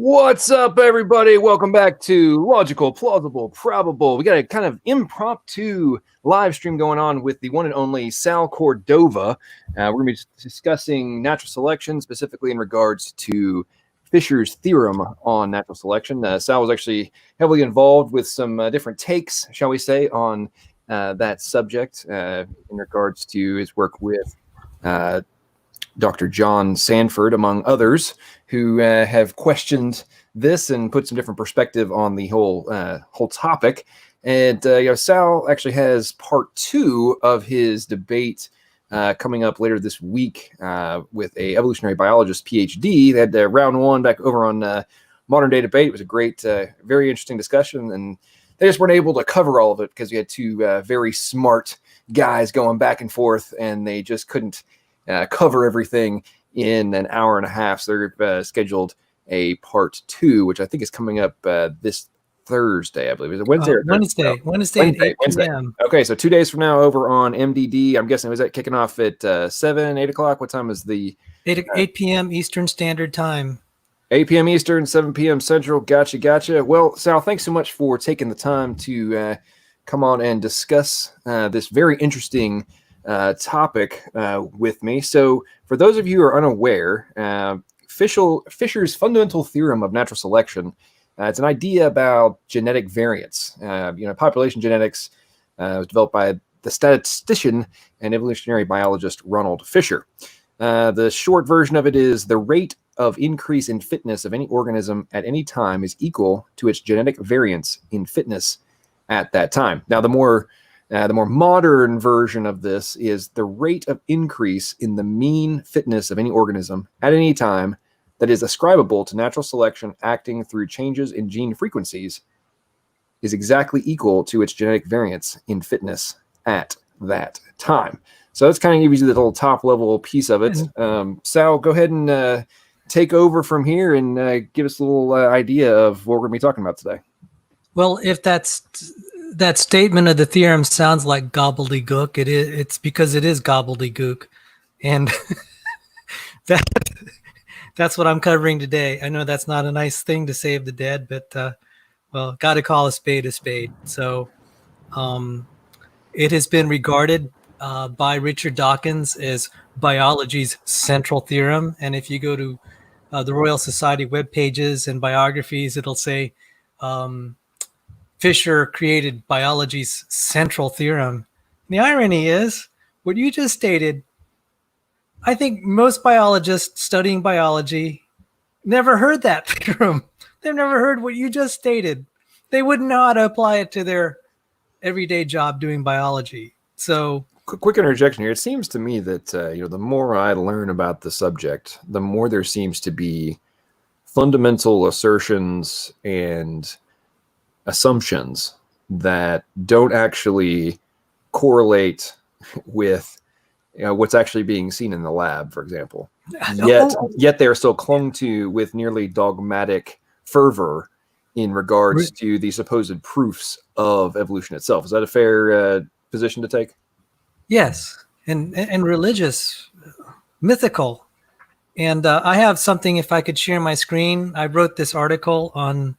What's up, everybody? Welcome back to Logical Plausible Probable. We got a kind of impromptu live stream going on with the one and only Sal Cordova. We're going to be discussing natural selection, specifically in regards to Fisher's theorem on natural selection. Sal was actually heavily involved with some different takes, shall we say, on that subject in regards to his work with Dr. John Sanford, among others, who have questioned this and put some different perspective on the whole topic. And Sal actually has part 2 of his debate coming up later this week with a evolutionary biologist PhD. They had round 1 back over on Modern Day Debate. It was a great, very interesting discussion, and they just weren't able to cover all of it because we had 2 very smart guys going back and forth, and they just couldn't cover everything in an hour and a half. So they're scheduled a part 2, which I think is coming up this Thursday, I believe. Is it Wednesday? Wednesday at 8 p.m. Okay, so 2 days from now over on MDD. I'm guessing, was that kicking off at 7, 8 o'clock? What time is the... 8 p.m. Eastern Standard Time. 8 p.m. Eastern, 7 p.m. Central. Gotcha. Well, Sal, thanks so much for taking the time to come on and discuss this very interesting topic with me. So for those of you who are unaware, Fisher's fundamental theorem of natural selection, it's an idea about genetic variance. Population genetics was developed by the statistician and evolutionary biologist Ronald Fisher. The short version of it is the rate of increase in fitness of any organism at any time is equal to its genetic variance in fitness at that time. Now, the more modern version of this is the rate of increase in the mean fitness of any organism at any time that is ascribable to natural selection acting through changes in gene frequencies is exactly equal to its genetic variance in fitness at that time. So that's kind of gives you the little top level piece of it. Sal, go ahead and take over from here and give us a little idea of what we're going to be talking about today. Well, if that statement of the theorem sounds like gobbledygook, it's because it is gobbledygook, and that's what I'm covering today. I know that's not a nice thing to say of the dead, but got to call a spade a spade. So it has been regarded by Richard Dawkins as biology's central theorem, and if you go to the Royal Society web pages and biographies, it'll say Fisher created biology's central theorem. And the irony is, what you just stated, I think most biologists studying biology never heard that theorem. They've never heard what you just stated. They wouldn't know how to apply it to their everyday job doing biology. So, quick interjection here. It seems to me that the more I learn about the subject, the more there seems to be fundamental assertions and assumptions that don't actually correlate with what's actually being seen in the lab, for example. Yet they are still clung to with nearly dogmatic fervor in regards to the supposed proofs of evolution itself. Is that a fair position to take? Yes, and religious, mythical. And I have something, if I could share my screen. I wrote this article on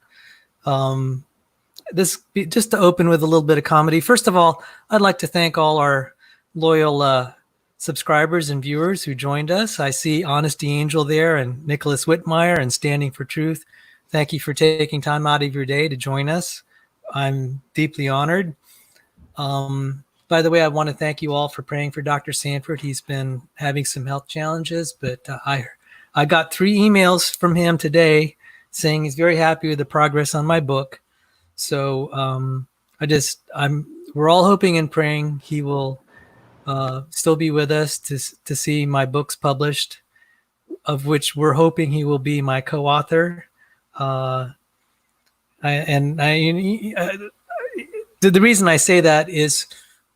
this just to open with a little bit of comedy. First of all, I'd like to thank all our loyal subscribers and viewers who joined us. I see Honesty Angel there and Nicholas Whitmire and Standing for Truth. Thank you for taking time out of your day to join us. I'm deeply honored. By the way, I want to thank you all for praying for Dr. Sanford. He's been having some health challenges, but I got 3 emails from him today saying he's very happy with the progress on my book. So we're all hoping and praying he will still be with us to see my books published, of which we're hoping he will be my co-author. The reason I say that is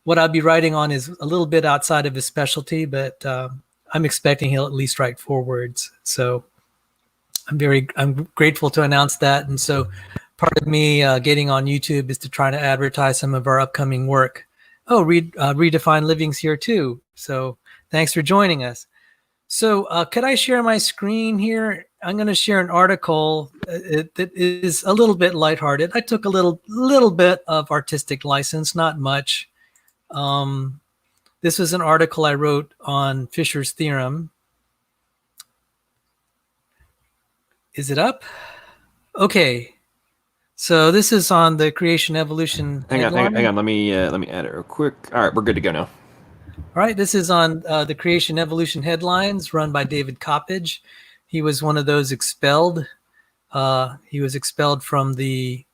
what I'll be writing on is a little bit outside of his specialty, but I'm expecting he'll at least write forewords. So I'm grateful to announce that. And so part of me getting on YouTube is to try to advertise some of our upcoming work. Redefine Living's here too. So thanks for joining us. So could I share my screen here? I'm going to share an article that is a little bit lighthearted. I took a little bit of artistic license, not much. This was an article I wrote on Fisher's theorem. Is it up? Okay. So this is on the creation evolution. Hang on. Let me add it real quick. All right, we're good to go now. All right, this is on the creation evolution headlines, run by David Coppage. He was one of those expelled. He was expelled from the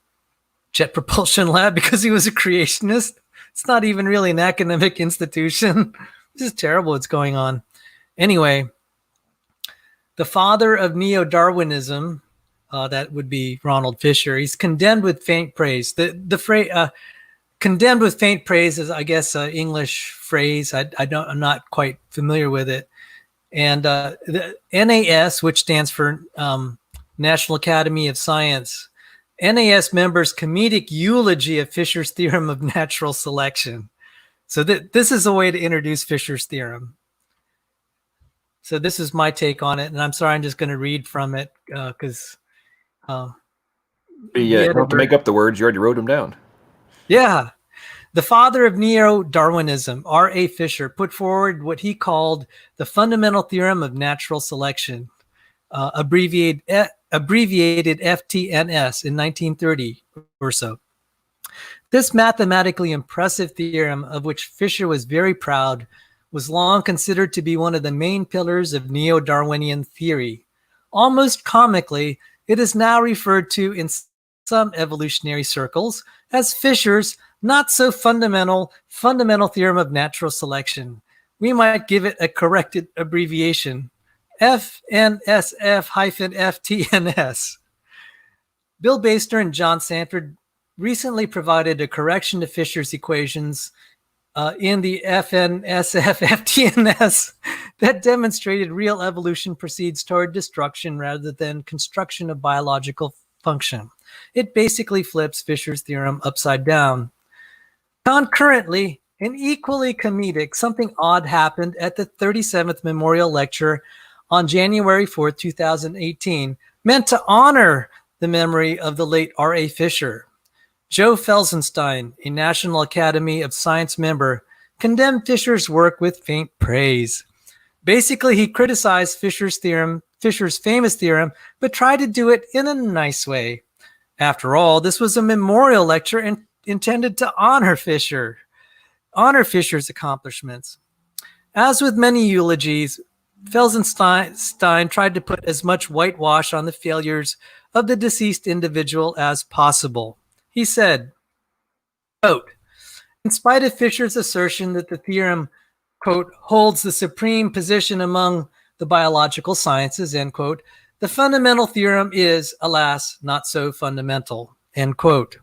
Jet Propulsion Lab because he was a creationist. It's not even really an academic institution. This is terrible what's going on. Anyway, the father of neo-Darwinism, that would be Ronald Fisher, he's condemned with faint praise. The phrase condemned with faint praise is, I guess, an English phrase. I'm not quite familiar with it. And the NAS, which stands for National Academy of Science, NAS members' comedic eulogy of Fisher's theorem of natural selection. So this is a way to introduce Fisher's theorem. So this is my take on it, and I'm sorry, I'm just going to read from it because you don't have to make up the words. You already wrote them down. Yeah. The father of neo-Darwinism, R.A. Fisher, put forward what he called the fundamental theorem of natural selection, abbreviated FTNS in 1930 or so. This mathematically impressive theorem, of which Fisher was very proud, was long considered to be one of the main pillars of neo-Darwinian theory. Almost comically, it is now referred to in some evolutionary circles as Fisher's not so fundamental theorem of natural selection. We might give it a corrected abbreviation, FNSF-FTNS. Bill Baster and John Sanford recently provided a correction to Fisher's equations in the FNSF-FTNS that demonstrated real evolution proceeds toward destruction rather than construction of biological function. It basically flips Fisher's theorem upside down. Concurrently, and equally comedic, something odd happened at the 37th Memorial Lecture on January 4th, 2018, meant to honor the memory of the late R.A. Fisher. Joe Felsenstein, a National Academy of Science member, condemned Fisher's work with faint praise. Basically, he criticized Fisher's famous theorem, but tried to do it in a nice way. After all, this was a memorial lecture intended to honor Fisher's accomplishments. As with many eulogies, Felsenstein tried to put as much whitewash on the failures of the deceased individual as possible. He said, quote, in spite of Fisher's assertion that the theorem, quote, holds the supreme position among the biological sciences, end quote, the fundamental theorem is, alas, not so fundamental, end quote.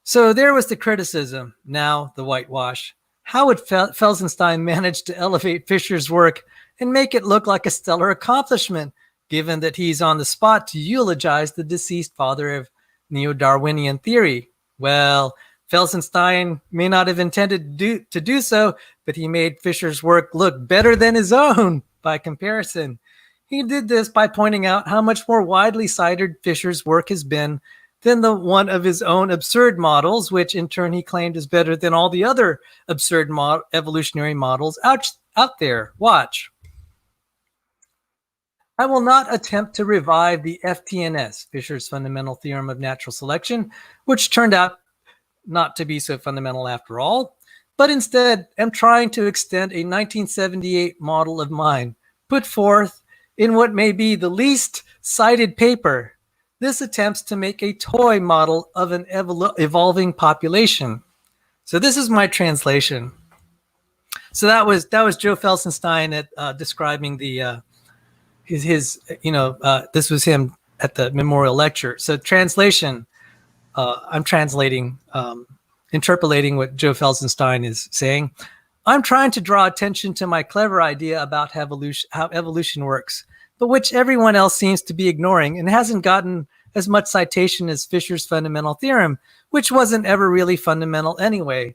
So there was the criticism, now the whitewash. How would Felsenstein manage to elevate Fisher's work and make it look like a stellar accomplishment, given that he's on the spot to eulogize the deceased father of neo-Darwinian theory? Well, Felsenstein may not have intended to do so, but he made Fisher's work look better than his own by comparison. He did this by pointing out how much more widely cited Fisher's work has been than the one of his own absurd models, which in turn he claimed is better than all the other absurd evolutionary models out there. Watch. I will not attempt to revive the FTNS, Fisher's fundamental theorem of natural selection, which turned out not to be so fundamental after all, but instead am trying to extend a 1978 model of mine, put forth in what may be the least cited paper. This attempts to make a toy model of an evolving population. So this is my translation. So that was Joe Felsenstein at describing the this was him at the memorial lecture. So translation, I'm translating, interpolating what Joe Felsenstein is saying. I'm trying to draw attention to my clever idea about how evolution works, but which everyone else seems to be ignoring and hasn't gotten as much citation as Fisher's fundamental theorem, which wasn't ever really fundamental anyway.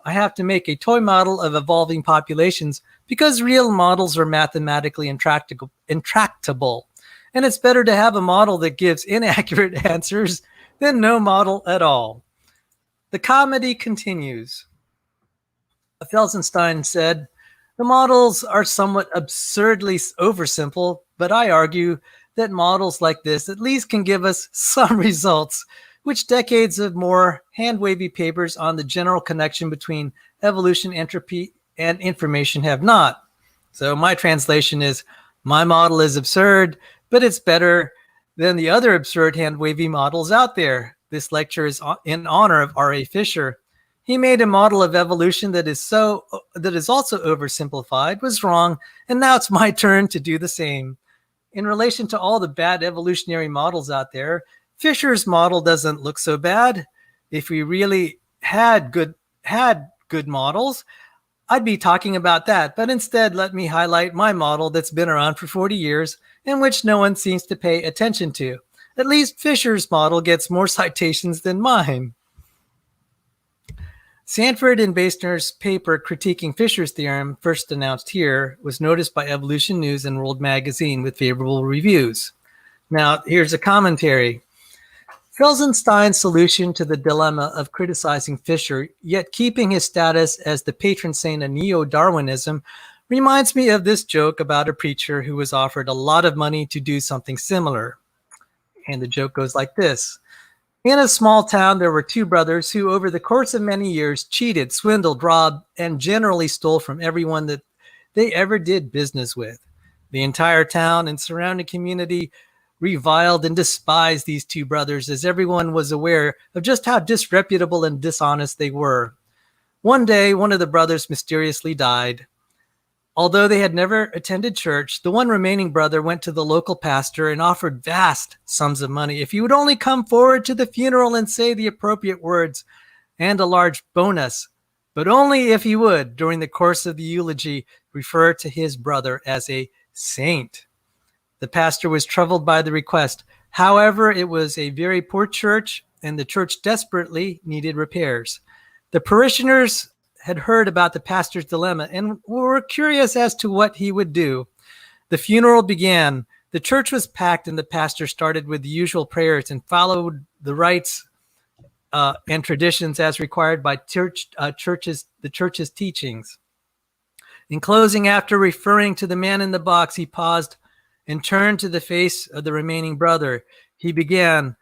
I have to make a toy model of evolving populations because real models are mathematically intractable, and it's better to have a model that gives inaccurate answers than no model at all. The comedy continues. Felsenstein said, "The models are somewhat absurdly oversimple, but I argue that models like this at least can give us some results, which decades of more hand-wavy papers on the general connection between evolution, entropy, and information have not." So my translation is, my model is absurd, but it's better than the other absurd hand-wavy models out there. This lecture is in honor of R.A. Fisher. He made a model of evolution that is also oversimplified, was wrong, and now it's my turn to do the same. In relation to all the bad evolutionary models out there, Fisher's model doesn't look so bad. If we really had good models, I'd be talking about that. But instead, let me highlight my model that's been around for 40 years and which no one seems to pay attention to. At least Fisher's model gets more citations than mine. Sanford and Bassner's paper critiquing Fisher's theorem, first announced here, was noticed by Evolution News and World Magazine with favorable reviews. Now, here's a commentary. Felsenstein's solution to the dilemma of criticizing Fisher, yet keeping his status as the patron saint of neo-Darwinism, reminds me of this joke about a preacher who was offered a lot of money to do something similar. And the joke goes like this. In a small town, there were two brothers who, over the course of many years, cheated, swindled, robbed, and generally stole from everyone that they ever did business with. The entire town and surrounding community reviled and despised these two brothers, as everyone was aware of just how disreputable and dishonest they were. One day, one of the brothers mysteriously died. Although they had never attended church, the one remaining brother went to the local pastor and offered vast sums of money if he would only come forward to the funeral and say the appropriate words, and a large bonus, but only if he would, during the course of the eulogy, refer to his brother as a saint. The pastor was troubled by the request. However, it was a very poor church, and the church desperately needed repairs. The parishioners had heard about the pastor's dilemma and were curious as to what he would do. The funeral began. The church was packed, and the pastor started with the usual prayers and followed the rites and traditions as required by the church's teachings. In closing, after referring to the man in the box, he paused and turned to the face of the remaining brother. He began,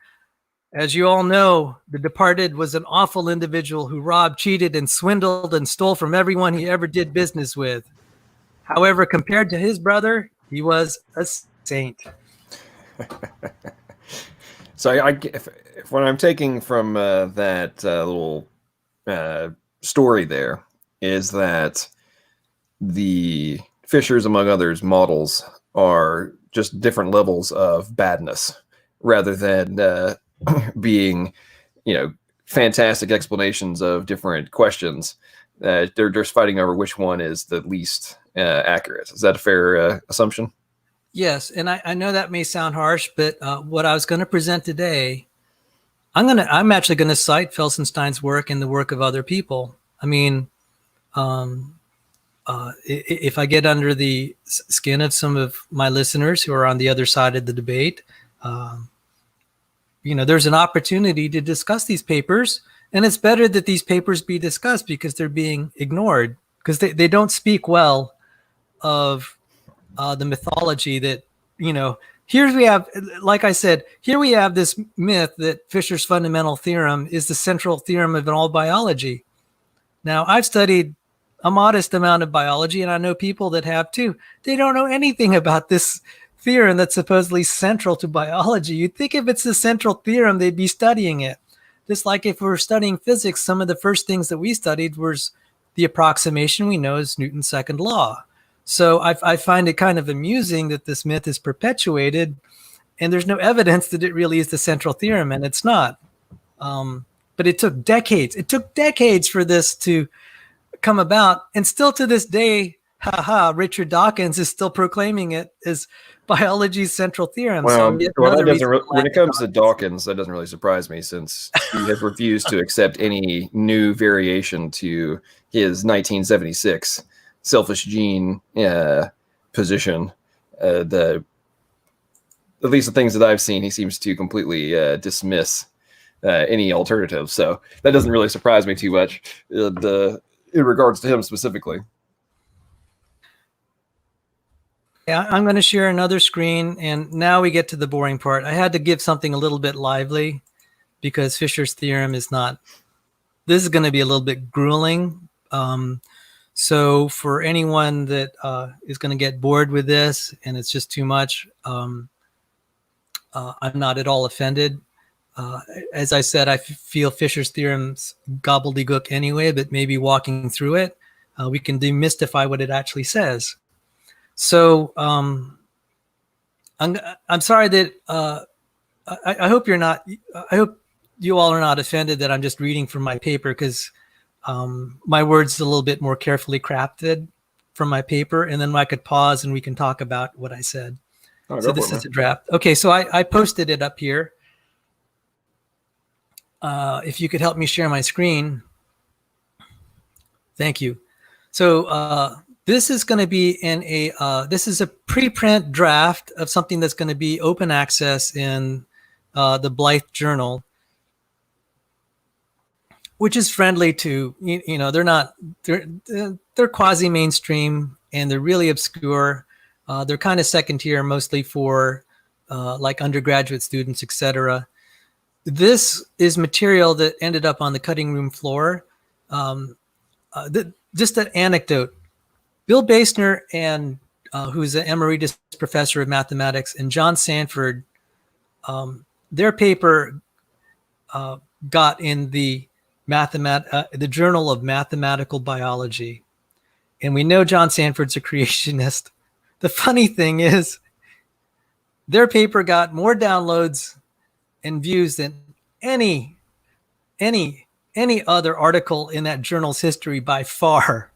"As you all know, the departed was an awful individual who robbed, cheated, and swindled and stole from everyone he ever did business with. However, compared to his brother, he was a saint." So if what I'm taking from that little story there is that the Fisher's, among others, models are just different levels of badness rather than being, fantastic explanations of different questions. They're just fighting over which one is the least accurate. Is that a fair assumption? Yes, and I know that may sound harsh, but what I was going to present today, I'm actually going to cite Felsenstein's work and the work of other people. I mean, if I get under the skin of some of my listeners who are on the other side of the debate, there's an opportunity to discuss these papers, and it's better that these papers be discussed because they're being ignored, because they don't speak well of the mythology that, here we have, like I said, here we have this myth that Fisher's fundamental theorem is the central theorem of all biology. Now, I've studied a modest amount of biology, and I know people that have too. They don't know anything about this theorem that's supposedly central to biology. You'd think if it's the central theorem, they'd be studying it. Just like if we're studying physics, some of the first things that we studied was the approximation we know is Newton's second law. So I find it kind of amusing that this myth is perpetuated, and there's no evidence that it really is the central theorem, and it's not. But it took decades. It took decades for this to come about, and still to this day, Richard Dawkins is still proclaiming it as biology's central theorem. Well, when it comes to Dawkins, that doesn't really surprise me, since he has refused to accept any new variation to his 1976 selfish gene position. The at least the things that I've seen, he seems to completely dismiss any alternatives. So that doesn't really surprise me too much in regards to him specifically. Yeah, I'm going to share another screen, and now we get to the boring part. I had to give something a little bit lively because Fisher's theorem is not, this is going to be a little bit grueling. So for anyone that is going to get bored with this and it's just too much, I'm not at all offended. As I said, I feel Fisher's theorem's gobbledygook anyway, but maybe walking through it, we can demystify what it actually says. So I'm sorry that I hope you're not. I hope you all are not offended that I'm just reading from my paper, because my words are a little bit more carefully crafted from my paper, and then I could pause and we can talk about what I said. So this is a draft. Okay, so I posted it up here. If you could help me share my screen. Thank you. So this is going to be in this is a preprint draft of something that's going to be open access in the Blythe Journal, which is friendly to, they're quasi-mainstream and they're really obscure. They're kind of second tier, mostly for like undergraduate students, etc. This is material that ended up on the cutting room floor. Just an anecdote. Bill Basner, and who's an emeritus professor of mathematics, and John Sanford, their paper got in the Journal of Mathematical Biology. And we know John Sanford's a creationist. The funny thing is, their paper got more downloads and views than any other article in that journal's history by far.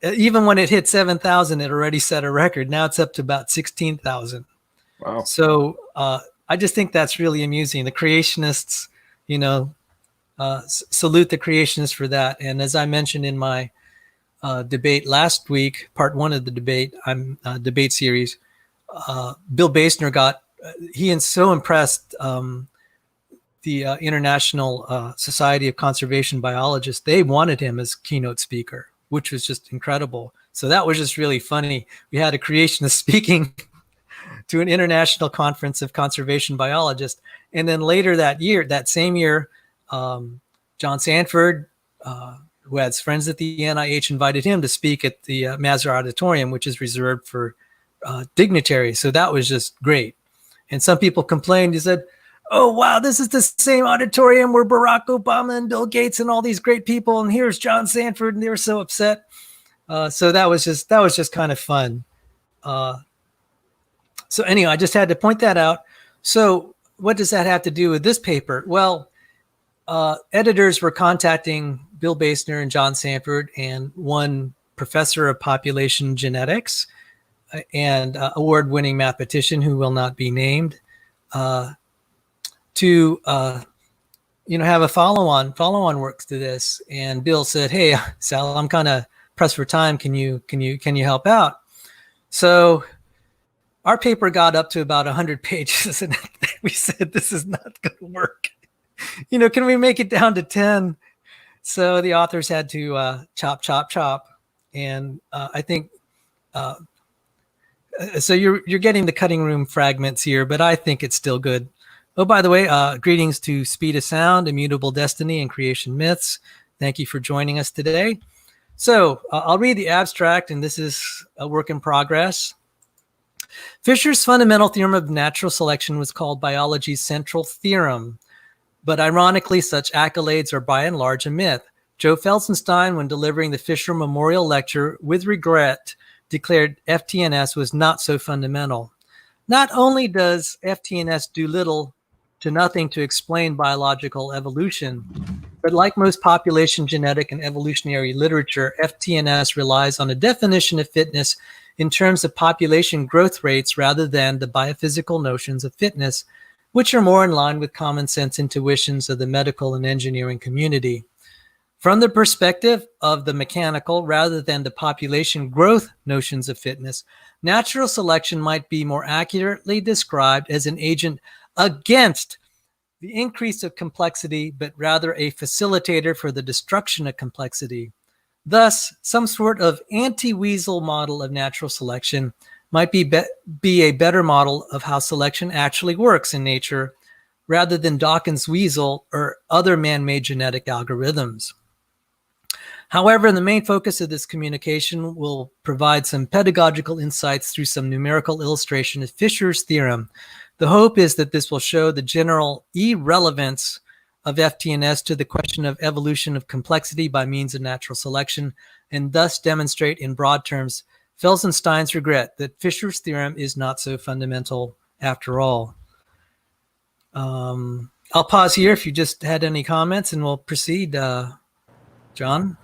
Even when it hit 7,000, it already set a record. Now it's up to about 16,000. Wow. So I just think that's really amusing. The creationists, salute the creationists for that. And as I mentioned in my debate last week, part one of the debate series, Bill Basner he so impressed the International Society of Conservation Biologists. They wanted him as keynote speaker, which was just incredible. So that was just really funny. We had a creationist speaking to an international conference of conservation biologists. And then later that same year, John Sanford, who has friends at the NIH, invited him to speak at the Mazur Auditorium, which is reserved for dignitaries. So that was just great. And some people complained. He said, "Oh, wow, this is the same auditorium where Barack Obama and Bill Gates and all these great people, and here's John Sanford," and they were so upset. So that was just kind of fun. So anyway, I just had to point that out. So what does that have to do with this paper? Well, editors were contacting Bill Basner and John Sanford and one professor of population genetics and award-winning mathematician who will not be named, to have a follow-on works to this. And Bill said, "Hey, Sal, I'm kind of pressed for time. Can you help out?" So our paper got up to about 100 pages, and we said, "This is not going to work. Can we make it down to 10?" So the authors had to chop. And I think so. You're getting the cutting room fragments here, but I think it's still good. Oh, by the way, greetings to Speed of Sound, Immutable Destiny, and Creation Myths. Thank you for joining us today. So I'll read the abstract, and this is a work in progress. Fisher's fundamental theorem of natural selection was called biology's central theorem, but ironically, such accolades are by and large a myth. Joe Felsenstein, when delivering the Fisher Memorial Lecture, with regret, declared FTNS was not so fundamental. Not only does FTNS do little to nothing to explain biological evolution, but like most population genetic and evolutionary literature, FTNS relies on a definition of fitness in terms of population growth rates rather than the biophysical notions of fitness, which are more in line with common sense intuitions of the medical and engineering community. From the perspective of the mechanical rather than the population growth notions of fitness, natural selection might be more accurately described as an agent against the increase of complexity, but rather a facilitator for the destruction of complexity. Thus, some sort of anti-weasel model of natural selection might be a better model of how selection actually works in nature, rather than Dawkins' weasel or other man-made genetic algorithms. However, the main focus of this communication will provide some pedagogical insights through some numerical illustration of Fisher's theorem. The hope is that this will show the general irrelevance of FTNS to the question of evolution of complexity by means of natural selection, and thus demonstrate in broad terms Felsenstein's regret that Fisher's theorem is not so fundamental after all. I'll pause here if you just had any comments, and we'll proceed. John?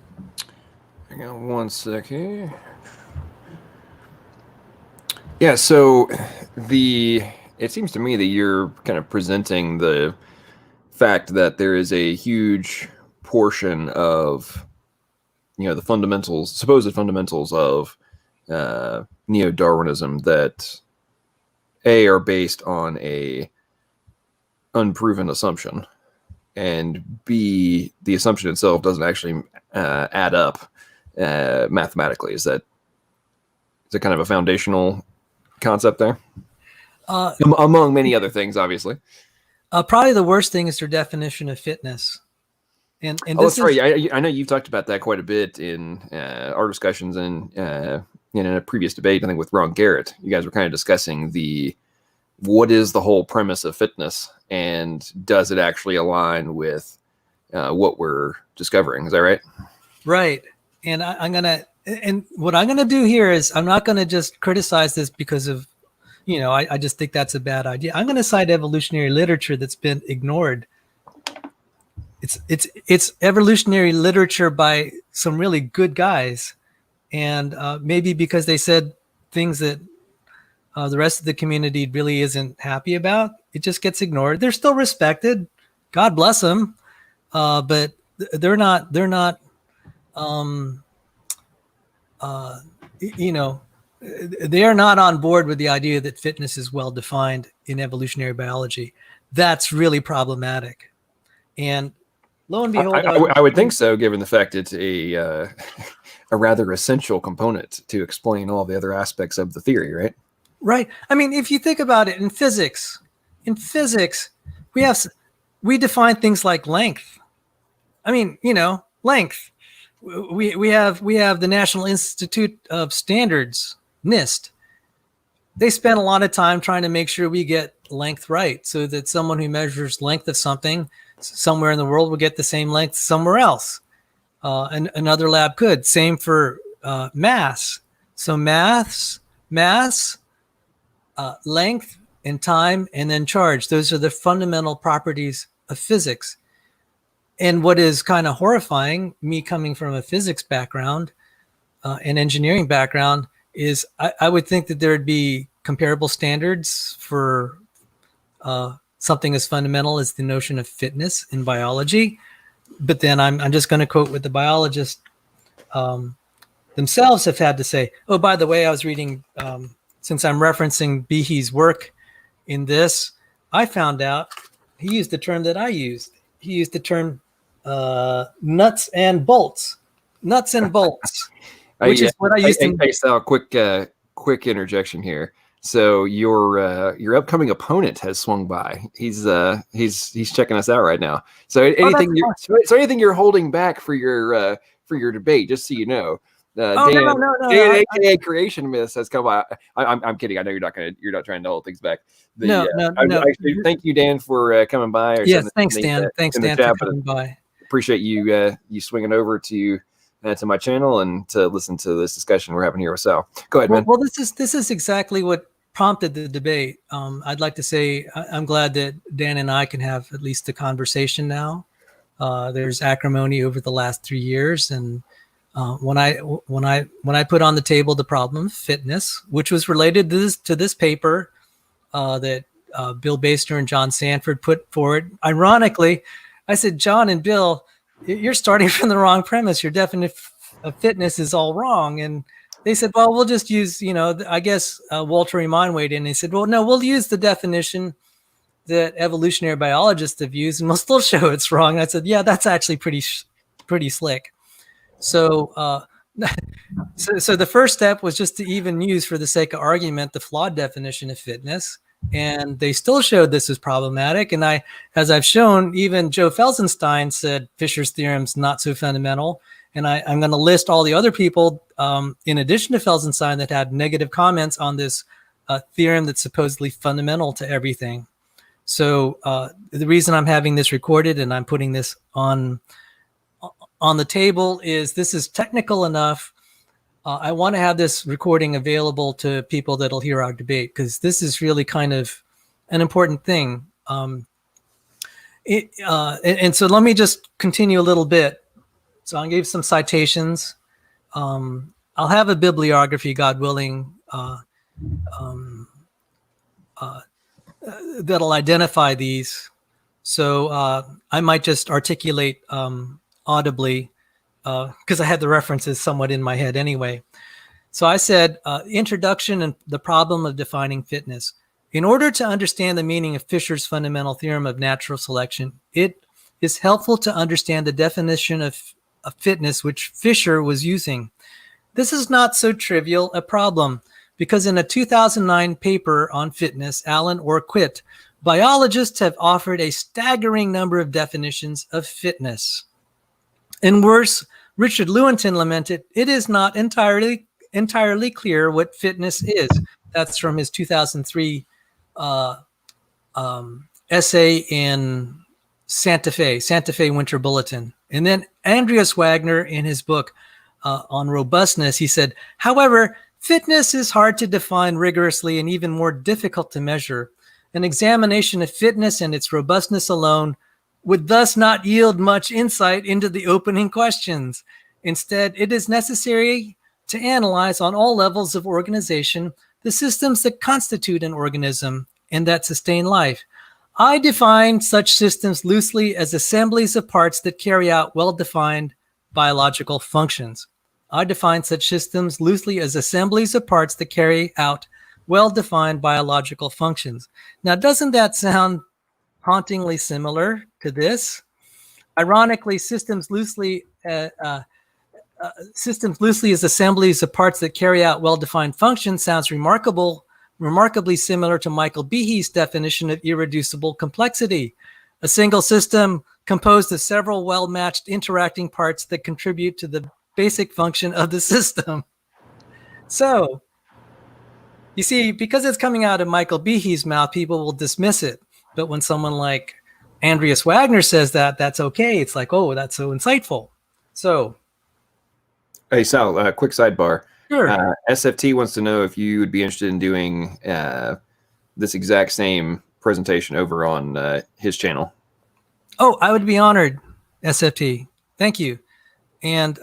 Hang on one sec here. Yeah, so it seems to me that you're kind of presenting the fact that there is a huge portion of, the fundamentals, supposed fundamentals of neo-Darwinism that are based on a unproven assumption, and B, the assumption itself doesn't actually add up mathematically. Is that kind of a foundational concept there? Among many other things, obviously. Probably the worst thing is their definition of fitness. And sorry, I know you've talked about that quite a bit in our discussions and in a previous debate, I think with Ron Garrett. You guys were kind of discussing what is the whole premise of fitness, and does it actually align with what we're discovering? Is that right? Right. And what I'm gonna do here is I'm not gonna just criticize this because of, I just think that's a bad idea. I'm gonna cite evolutionary literature that's been ignored. It's evolutionary literature by some really good guys, and maybe because they said things that the rest of the community really isn't happy about, it just gets ignored. They're still respected, God bless them, but they're not. They are not on board with the idea that fitness is well defined in evolutionary biology. That's really problematic. And lo and behold, I would think so, given the fact it's a rather essential component to explain all the other aspects of the theory, right? Right. I mean, if you think about it, in physics, we define things like length. I mean, length. We have the National Institute of Standards, NIST. They spend a lot of time trying to make sure we get length right, so that someone who measures length of something somewhere in the world will get the same length somewhere else. And another lab could. Same for mass. So mass, length and time, and then charge. Those are the fundamental properties of physics. And what is kind of horrifying, me coming from a physics background and engineering background, is I would think that there would be comparable standards for something as fundamental as the notion of fitness in biology. But then I'm just going to quote what the biologists themselves have had to say. Oh, by the way, I was reading, since I'm referencing Behe's work in this, I found out he used the term that I used. He used the term nuts and bolts, which is what I used to. Hey, Sal, quick interjection here. So your upcoming opponent has swung by. He's checking us out right now. So anything you're holding back for your debate, just so you know. Dan, aka Creation Myths, has come by. I'm kidding. I know you're not trying to hold things back. No. Actually, thank you, Dan, for coming by. Yes, thanks, Dan. Thanks, Dan, for coming by. Appreciate you swinging over to my channel and to listen to this discussion we're having here with Sal. Go ahead, man. Well, this is exactly what prompted the debate. I'd like to say I'm glad that Dan and I can have at least a conversation now. There's acrimony over the last 3 years, and when I put on the table the problem of fitness, which was related to this paper that Bill Baster and John Sanford put forward. Ironically, I said, John and Bill, you're starting from the wrong premise. Your definition of fitness is all wrong. And they said, well, we'll just use, I guess Walter Riemann weighed in and he said, well, no, we'll use the definition that evolutionary biologists have used and we'll still show it's wrong. And I said, yeah, that's actually pretty slick. So, so the first step was just to even use, for the sake of argument, the flawed definition of fitness. And they still showed this was problematic. And as I've shown, even Joe Felsenstein said Fisher's theorem's not so fundamental. And I'm going to list all the other people, in addition to Felsenstein, that had negative comments on this theorem that's supposedly fundamental to everything. So the reason I'm having this recorded and I'm putting this on the table is this is technical enough. I want to have this recording available to people that'll hear our debate, because this is really kind of an important thing. And so let me just continue a little bit. So I'll give some citations. I'll have a bibliography, God willing, that'll identify these. So I might just articulate audibly, because I had the references somewhat in my head anyway. So I said, introduction and the problem of defining fitness. In order to understand the meaning of Fisher's fundamental theorem of natural selection, it is helpful to understand the definition of fitness which Fisher was using. This is not so trivial a problem, because in a 2009 paper on fitness, Allen or Quit, biologists have offered a staggering number of definitions of fitness. And worse, Richard Lewontin lamented, it is not entirely clear what fitness is. That's from his 2003 essay in Santa Fe Winter Bulletin. And then Andreas Wagner, in his book on robustness, he said, however, fitness is hard to define rigorously and even more difficult to measure. An examination of fitness and its robustness alone would thus not yield much insight into the opening questions. Instead, it is necessary to analyze on all levels of organization the systems that constitute an organism and that sustain life. I define such systems loosely as assemblies of parts that carry out well-defined biological functions. I define such systems loosely as assemblies of parts that carry out well-defined biological functions. Now, doesn't that sound hauntingly similar to this? Ironically, systems loosely as assemblies of parts that carry out well-defined functions sounds remarkably similar to Michael Behe's definition of irreducible complexity, a single system composed of several well-matched interacting parts that contribute to the basic function of the system. So, you see, because it's coming out of Michael Behe's mouth, people will dismiss it. But when someone like Andreas Wagner says that, that's okay. It's like, oh, that's so insightful. So, hey, Sal, quick sidebar. Sure. SFT wants to know if you would be interested in doing this exact same presentation over on his channel. Oh, I would be honored, SFT. Thank you. And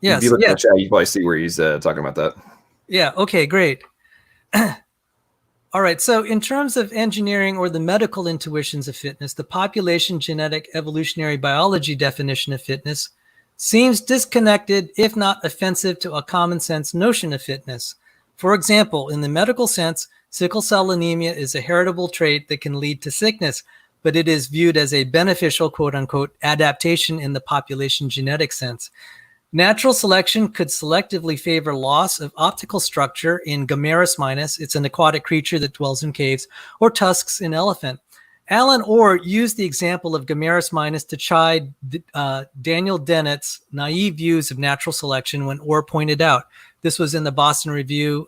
yes, if you look at the chat, you probably see where he's talking about that. Yeah. Okay. Great. All right. So, in terms of engineering or the medical intuitions of fitness, the population genetic evolutionary biology definition of fitness seems disconnected, if not offensive, to a common sense notion of fitness. For example, in the medical sense, sickle cell anemia is a heritable trait that can lead to sickness, but it is viewed as a beneficial, quote unquote, adaptation in the population genetic sense. Natural selection could selectively favor loss of optical structure in Gammarus minus, it's an aquatic creature that dwells in caves, or tusks in elephant. Alan Orr used the example of Gammarus minus to chide Daniel Dennett's naive views of natural selection when Orr pointed out, this was in the Boston Review,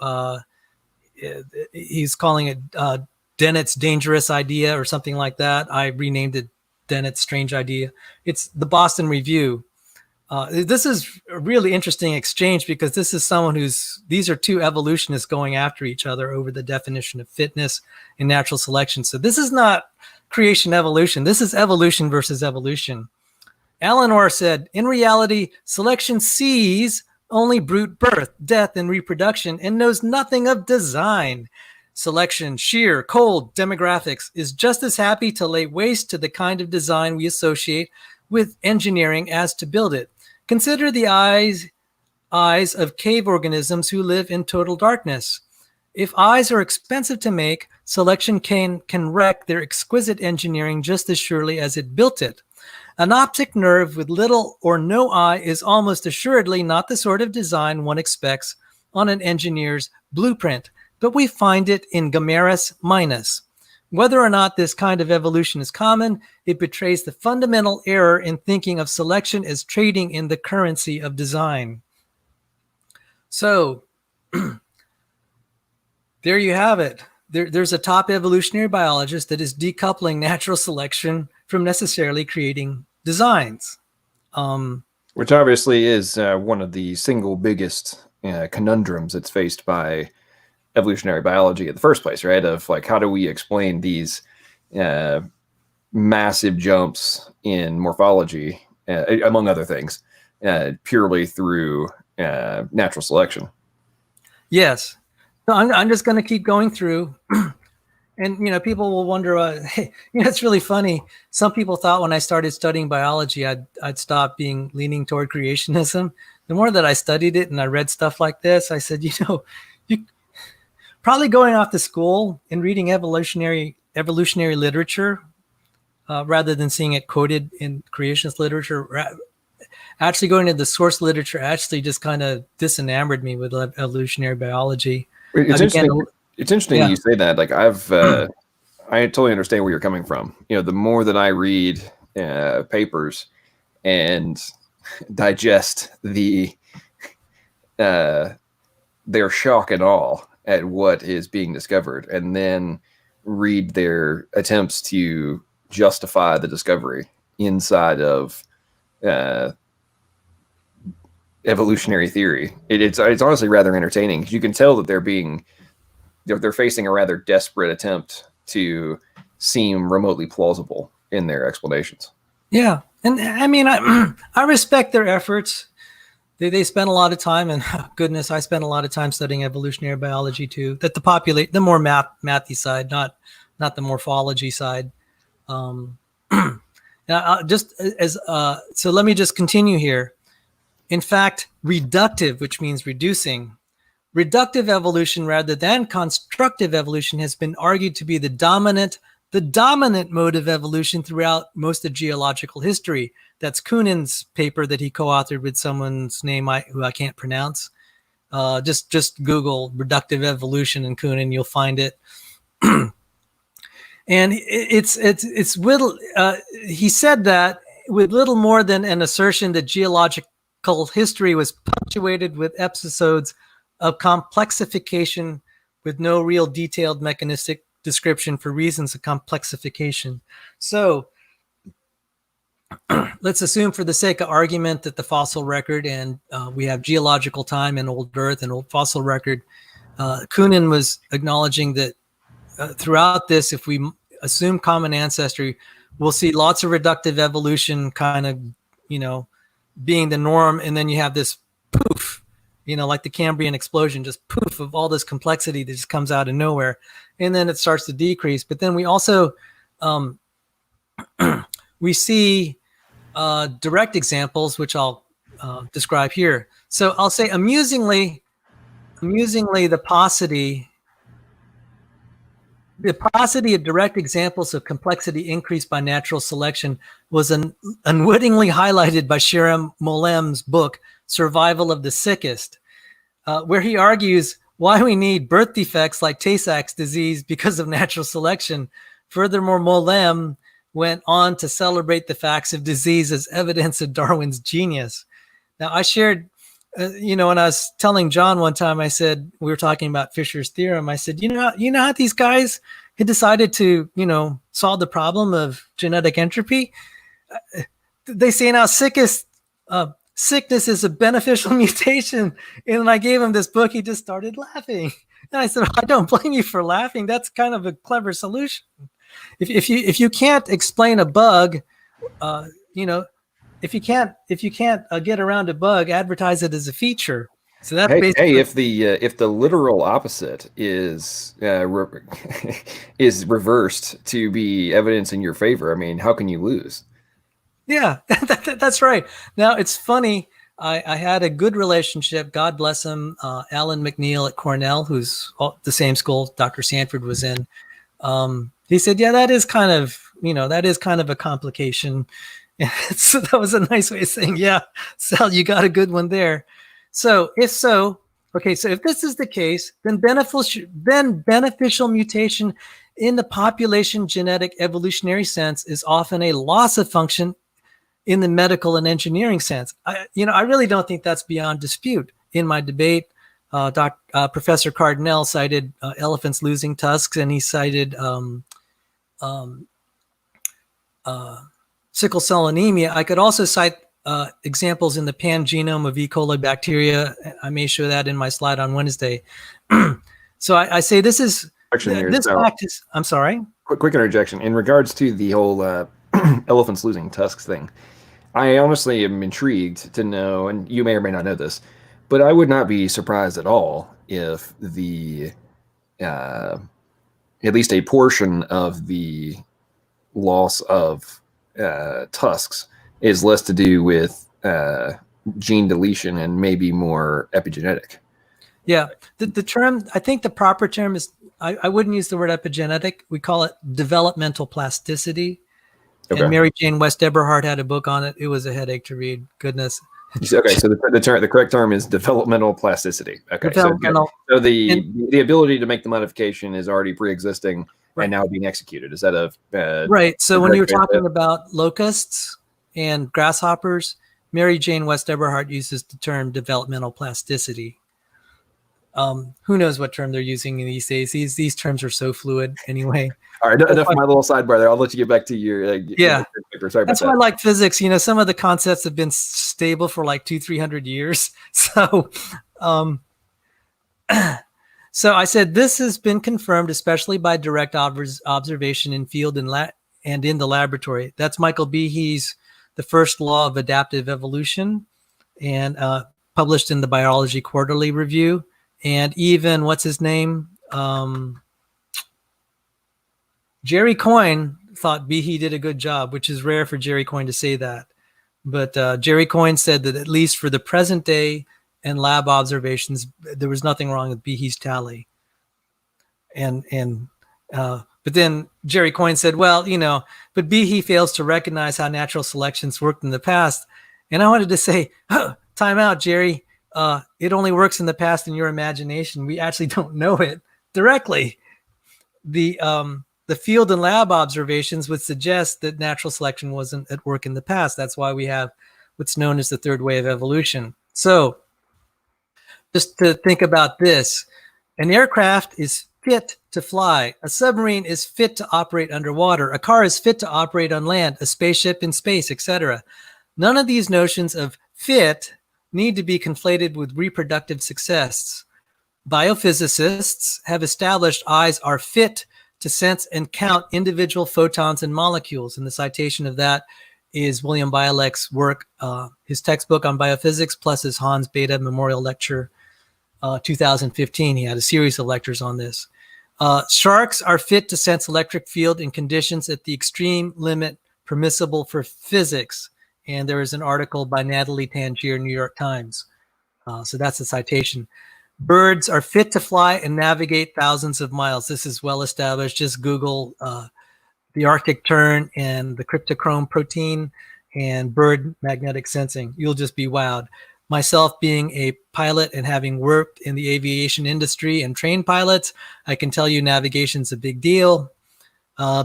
he's calling it Dennett's dangerous idea or something like that. I renamed it Dennett's strange idea. It's the Boston Review. This is a really interesting exchange because this is someone these are two evolutionists going after each other over the definition of fitness and natural selection. So this is not creation evolution. This is evolution versus evolution. Alan Orr said, in reality, selection sees only brute birth, death, and reproduction and knows nothing of design. selection, sheer, cold, demographics, is just as happy to lay waste to the kind of design we associate with engineering as to build it. Consider the eyes of cave organisms who live in total darkness. If eyes are expensive to make, selection can wreck their exquisite engineering just as surely as it built it. An optic nerve with little or no eye is almost assuredly not the sort of design one expects on an engineer's blueprint, but we find it in Gamera's minus. Whether or not this kind of evolution is common, it betrays the fundamental error in thinking of selection as trading in the currency of design. So, there you have it. There's a top evolutionary biologist that is decoupling natural selection from necessarily creating designs. Which obviously is one of the single biggest conundrums that's faced by evolutionary biology in the first place, right? Of like, how do we explain these massive jumps in morphology, among other things, purely through natural selection? Yes. So I'm just going to keep going through. And, people will wonder, hey, it's really funny. Some people thought when I started studying biology, I'd stop leaning toward creationism. The more that I studied it and I read stuff like this, I said, you probably going off to school and reading evolutionary literature rather than seeing it quoted in creationist literature, actually going to the source literature actually just kind of disenamored me with evolutionary biology. It's interesting you say that. Like I totally understand where you're coming from. The more that I read papers and digest their shock and awe at what is being discovered, and then read their attempts to justify the discovery inside of evolutionary theory, it's honestly rather entertaining, because you can tell that they're facing a rather desperate attempt to seem remotely plausible in their explanations. Yeah, and I mean, I respect their efforts. They spend a lot of time, and goodness, I spent a lot of time studying evolutionary biology too. That the more mathy side, not the morphology side. So let me just continue here. In fact, reductive, which means reducing, reductive evolution rather than constructive evolution has been argued to be the dominant mode of evolution throughout most of geological history. That's Kunin's paper that he co-authored with someone's name who I can't pronounce. Just Google reductive evolution and Kunin, you'll find it. And it's little. He said that with little more than an assertion that geological history was punctuated with episodes of complexification with no real detailed mechanistic description for reasons of complexification. So let's assume for the sake of argument that the fossil record, and we have geological time and old Earth and old fossil record. Kunin was acknowledging that throughout this, if we assume common ancestry, we'll see lots of reductive evolution kind of, being the norm. And then you have this poof, like the Cambrian explosion, just poof of all this complexity that just comes out of nowhere. And then it starts to decrease. But then we also, we see direct examples, which I'll describe here. So I'll say amusingly, the paucity of direct examples of complexity increased by natural selection was unwittingly highlighted by Sherem Molem's book, Survival of the Sickest, where he argues why we need birth defects like Tay-Sachs disease because of natural selection. Furthermore, Molem went on to celebrate the facts of disease as evidence of Darwin's genius. Now, I shared, when I was telling John one time, I said, we were talking about Fisher's theorem. I said, you know how these guys had decided to, solve the problem of genetic entropy? They say now sickness is a beneficial mutation. And when I gave him this book, he just started laughing. And I said, I don't blame you for laughing. That's kind of a clever solution. If you can't explain a bug, if you can't get around a bug, advertise it as a feature. So that's Hey, basically, if the literal opposite is is reversed to be evidence in your favor, I mean, how can you lose? yeah, that's right. Now it's funny. I had a good relationship. God bless him, Alan McNeil at Cornell, who's the same school Dr. Sanford was in. He said, "Yeah, that is kind of that is kind of a complication." So that was a nice way of saying, "Yeah, Sal, you got a good one there." So if so, okay, so if this is the case, then beneficial mutation in the population genetic evolutionary sense is often a loss of function in the medical and engineering sense. I really don't think that's beyond dispute. In my debate, Professor Cardinal cited elephants losing tusks, and he cited um, sickle cell anemia. I could also cite examples in the pangenome of E. coli bacteria. I may show that in my slide on Wednesday. So I say this fact is. I'm sorry. Quick interjection in regards to the whole elephants losing tusks thing. I honestly am intrigued to know, and you may or may not know this, but I would not be surprised at all if at least a portion of the loss of tusks is less to do with gene deletion and maybe more epigenetic. Yeah, the term, I think the proper term is, I wouldn't use the word epigenetic. We call it developmental plasticity. Okay. And Mary Jane West Eberhard had a book on it. It was a headache to read. Goodness. Okay, so the correct term is developmental plasticity. Okay, developmental. So the ability to make the modification is already pre-existing and now being executed. Is that a right? So when you're talking about locusts and grasshoppers, Mary Jane West Eberhard uses the term developmental plasticity. Who knows what term they're using these days? These terms are so fluid anyway. All right, enough of my little sidebar there. I'll let you get back to your yeah. Sorry that's why I like physics. Some of the concepts have been stable for like 200-300 years. So, so I said this has been confirmed, especially by direct observation in field and in the laboratory. That's Michael Behe's The First Law of Adaptive Evolution, and published in the Biology Quarterly Review. And even, what's his name? Jerry Coyne thought Behe did a good job, which is rare for Jerry Coyne to say that. But Jerry Coyne said that at least for the present day and lab observations, there was nothing wrong with Behe's tally. But then Jerry Coyne said, well, but Behe fails to recognize how natural selections worked in the past. And I wanted to say, time out, Jerry. It only works in the past in your imagination. We actually don't know it directly. The field and lab observations would suggest that natural selection wasn't at work in the past. That's why we have what's known as the third way of evolution. So just to think about this, an aircraft is fit to fly. A submarine is fit to operate underwater. A car is fit to operate on land, a spaceship in space, etc. None of these notions of fit need to be conflated with reproductive success. Biophysicists have established eyes are fit to sense and count individual photons and molecules. And the citation of that is William Bialec's work, his textbook on biophysics, plus his Hans Bethe Memorial Lecture, 2015. He had a series of lectures on this. Sharks are fit to sense electric field in conditions at the extreme limit permissible for physics. And there is an article by Natalie Tangier, New York Times. So that's the citation. Birds are fit to fly and navigate thousands of miles. This is well established. Just Google the Arctic tern and the cryptochrome protein and bird magnetic sensing. You'll just be wowed. Myself being a pilot and having worked in the aviation industry and trained pilots, I can tell you navigation's a big deal.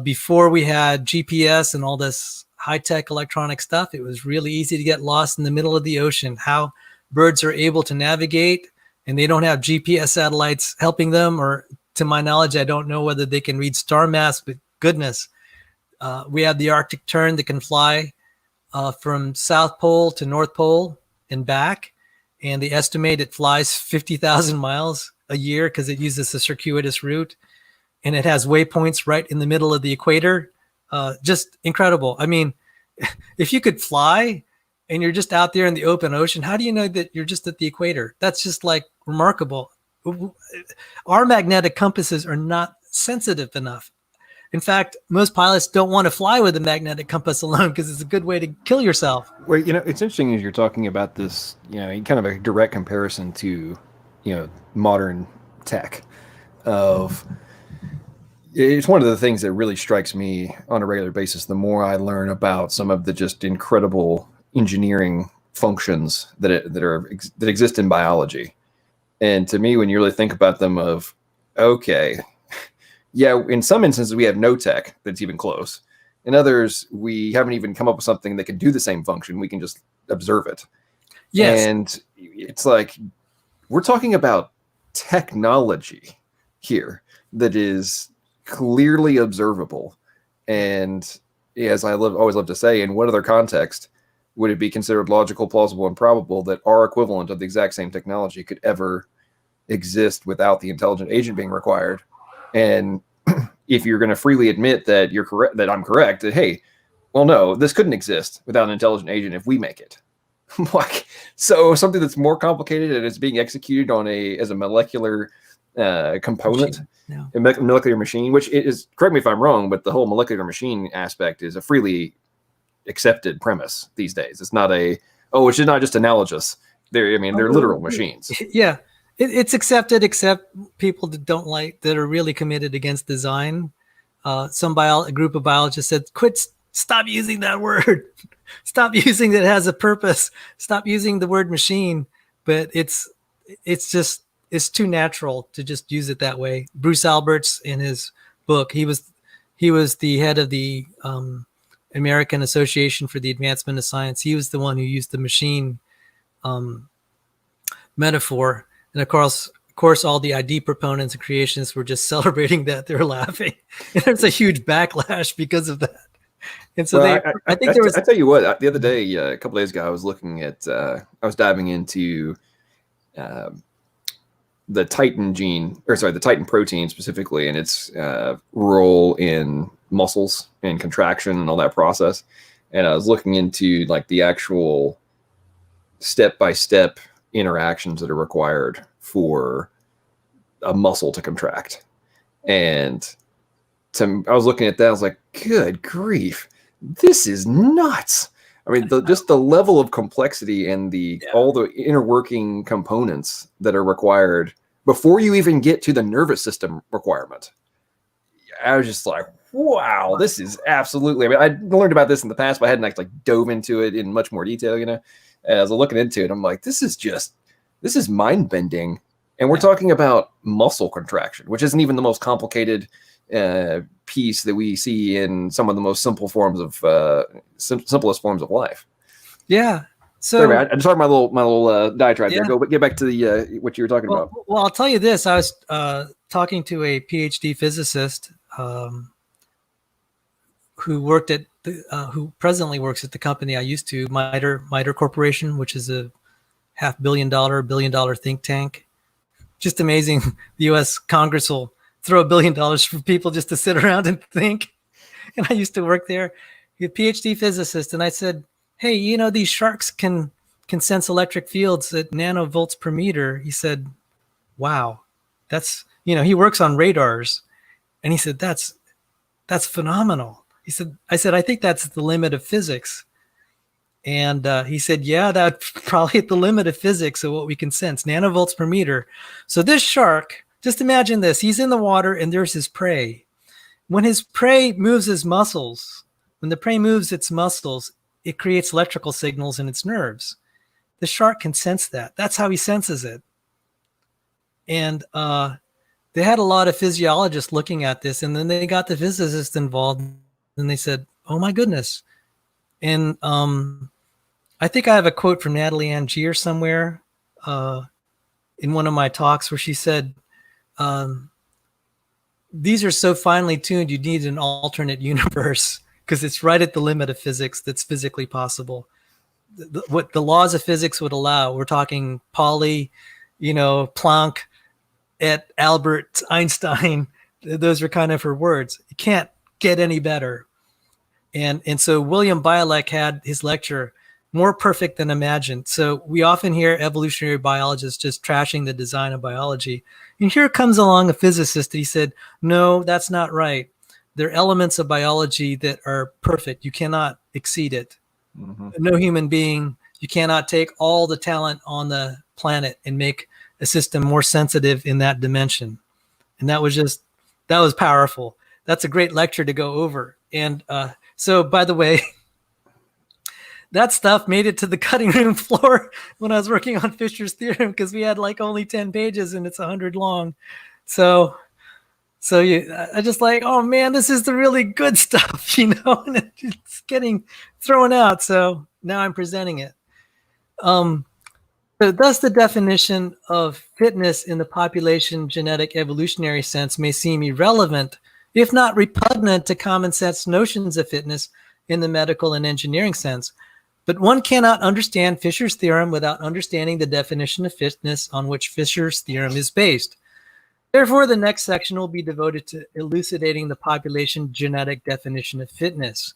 Before we had GPS and all this high-tech electronic stuff, it was really easy to get lost in the middle of the ocean. How birds are able to navigate, and they don't have GPS satellites helping them, or to my knowledge, I don't know whether they can read star maps, but goodness. We have the Arctic tern that can fly from South Pole to North Pole and back, and they estimate it flies 50,000 miles a year because it uses a circuitous route, and it has waypoints right in the middle of the equator. Just incredible. I mean, if you could fly and you're just out there in the open ocean, how do you know that you're just at the equator? That's just like remarkable. Our magnetic compasses are not sensitive enough. In fact, most pilots don't want to fly with a magnetic compass alone because it's a good way to kill yourself. Well, it's interesting as you're talking about this, kind of a direct comparison to, modern tech of, it's one of the things that really strikes me on a regular basis. The more I learn about some of the just incredible engineering functions that exist in biology. And to me, when you really think about them of, okay, yeah, in some instances we have no tech that's even close. In others, we haven't even come up with something that can do the same function. We can just observe it. Yes. And it's like, we're talking about technology here that is clearly observable. And as I always love to say, in what other context would it be considered logical, plausible, and probable that our equivalent of the exact same technology could ever exist without the intelligent agent being required? And if you're going to freely admit that you're correct, that I'm correct, that, hey, well, no, this couldn't exist without an intelligent agent if we make it. Like, so something that's more complicated and it's being executed on as a molecular component, a molecular machine, which is, correct me if I'm wrong, but the whole molecular machine aspect is a freely accepted premise these days. It's not it's not just analogous. They're literal machines. Yeah. It's accepted, except people that are really committed against design. A group of biologists said, stop using that word. Stop using that it has a purpose. Stop using the word machine. But it's too natural to just use it that way. Bruce Alberts, in his book, he was the head of the American Association for the Advancement of Science. He was the one who used the machine metaphor. And of course, all the ID proponents and creationists were just celebrating that. They were laughing. And there's a huge backlash because of that. And so I tell you what, the other day, a couple days ago, I was looking at, I was diving into the Titan the Titan protein specifically, and its role in muscles and contraction and all that process. And I was looking into like the actual step-by-step interactions that are required for a muscle to contract. And I was looking at that, I was like, good grief, this is nuts. I mean, just the level of complexity and all the inner working components that are required before you even get to the nervous system requirement. I was just like, wow, this is absolutely, I mean, I learned about this in the past, but I hadn't actually dove into it in much more detail, As I was looking into it, I'm like, this is mind bending. And we're talking about muscle contraction, which isn't even the most complicated piece that we see in some of the most simplest forms of life. Yeah. So sorry, man, I'm sorry, my little diatribe there. Go, but get back to what you were talking about. Well, I'll tell you this. I was talking to a PhD physicist who presently works at the company I used to, MITRE Corporation, which is a $500 million think tank. Just amazing. The U.S. Congress will throw $1 billion for people just to sit around and think. And I used to work there. He's a PhD physicist, and I said, hey, these sharks can sense electric fields at nanovolts per meter. He said, wow, that's, he works on radars. And he said, that's phenomenal. I said, I think that's the limit of physics. And he said, yeah, that's probably at the limit of physics of what we can sense, nanovolts per meter. So this shark, just imagine this, he's in the water and there's his prey. When his prey moves his muscles, when the prey moves its muscles, it creates electrical signals in its nerves. The shark can sense that. That's how he senses it. And they had a lot of physiologists looking at this, and then they got the physicists involved, and they said, oh my goodness. And I think I have a quote from Natalie Angier somewhere in one of my talks where she said, these are so finely tuned, you need an alternate universe because it's right at the limit of physics that's physically possible. What the laws of physics would allow, we're talking Pauli, Planck, at Albert Einstein, those are kind of her words. It can't get any better. And so William Bialek had his lecture, more perfect than imagined. So we often hear evolutionary biologists just trashing the design of biology. And here comes along a physicist. He said, no, that's not right. There are elements of biology that are perfect. You cannot exceed it. Mm-hmm. No human being, you cannot take all the talent on the planet and make a system more sensitive in that dimension. And that was powerful. That's a great lecture to go over. And so, by the way, that stuff made it to the cutting room floor when I was working on Fisher's theorem, because we had like only 10 pages and it's 100 long. So I just like, oh man, this is the really good stuff, you know, and it's getting thrown out. So now I'm presenting it. So thus the definition of fitness in the population genetic evolutionary sense may seem irrelevant, if not repugnant to common sense notions of fitness in the medical and engineering sense. But one cannot understand Fisher's theorem without understanding the definition of fitness on which Fisher's theorem is based. Therefore, the next section will be devoted to elucidating the population genetic definition of fitness.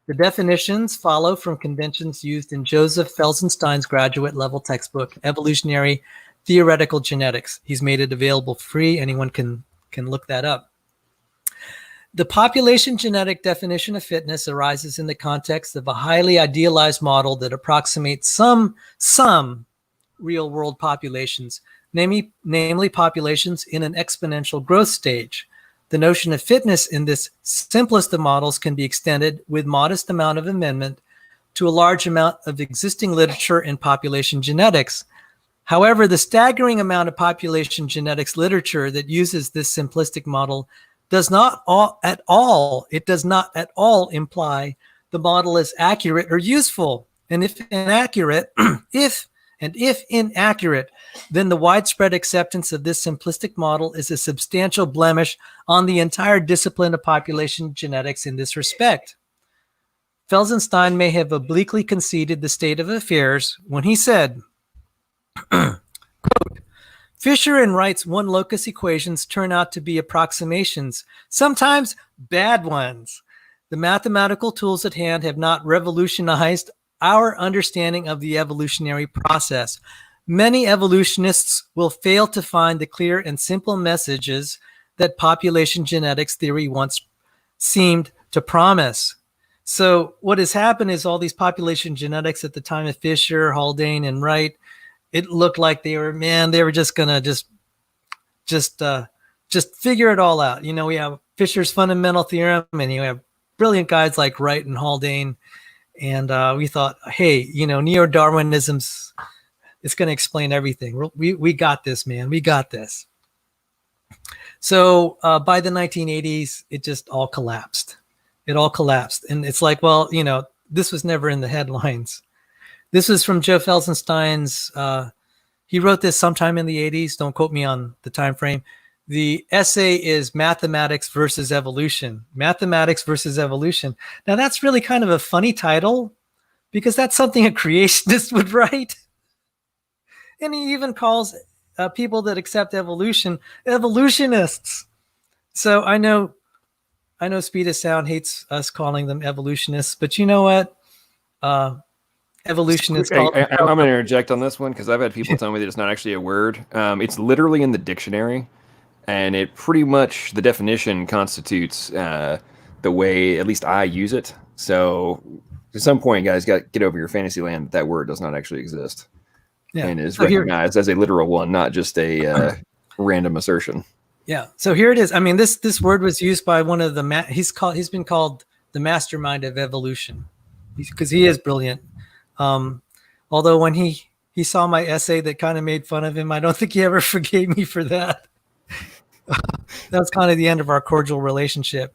The definitions follow from conventions used in Joseph Felsenstein's graduate level textbook, Evolutionary Theoretical Genetics. He's made it available free. Anyone can look that up. The population genetic definition of fitness arises in the context of a highly idealized model that approximates some real-world populations, namely populations in an exponential growth stage. The notion of fitness in this simplest of models can be extended with modest amount of amendment to a large amount of existing literature in population genetics. However, the staggering amount of population genetics literature that uses this simplistic model does not at all imply the model is accurate or useful. And if inaccurate, if inaccurate, then the widespread acceptance of this simplistic model is a substantial blemish on the entire discipline of population genetics in this respect. Felsenstein may have obliquely conceded the state of affairs when he said, quote, Fisher and Wright's one locus equations turn out to be approximations, sometimes bad ones. The mathematical tools at hand have not revolutionized our understanding of the evolutionary process. Many evolutionists will fail to find the clear and simple messages that population genetics theory once seemed to promise. So what has happened is all these population genetics at the time of Fisher, Haldane, and Wright, it looked like they were just gonna just figure it all out. You know, we have Fisher's fundamental theorem, and you have brilliant guys like Wright and Haldane, and we thought, hey, you know, neo-Darwinism's it's going to explain everything. We got this, man. We got this. So by the 1980s, it just all collapsed. It all collapsed, and it's like, well, you know, this was never in the headlines. This is from Joe Felsenstein's, he wrote this sometime in the 80s. Don't quote me on the time frame. The essay is Mathematics versus Evolution. Mathematics versus Evolution. Now, that's really kind of a funny title because that's something a creationist would write. And he even calls people that accept evolution evolutionists. So I know Speed of Sound hates us calling them evolutionists, but you know what? Evolutionists. I'm going to interject on this one because I've had people tell me that it's not actually a word. It's literally in the dictionary, and it pretty much, the definition constitutes the way at least I use it. So at some point, guys, got to get over your fantasy land that word does not actually exist. Yeah. And is recognized as a literal one, not just a random assertion. Yeah. So here it is. I mean, this word was used by one of the he's been called the mastermind of evolution because he is brilliant. Although when he saw my essay that kind of made fun of him, I don't think he ever forgave me for that. That was kind of the end of our cordial relationship.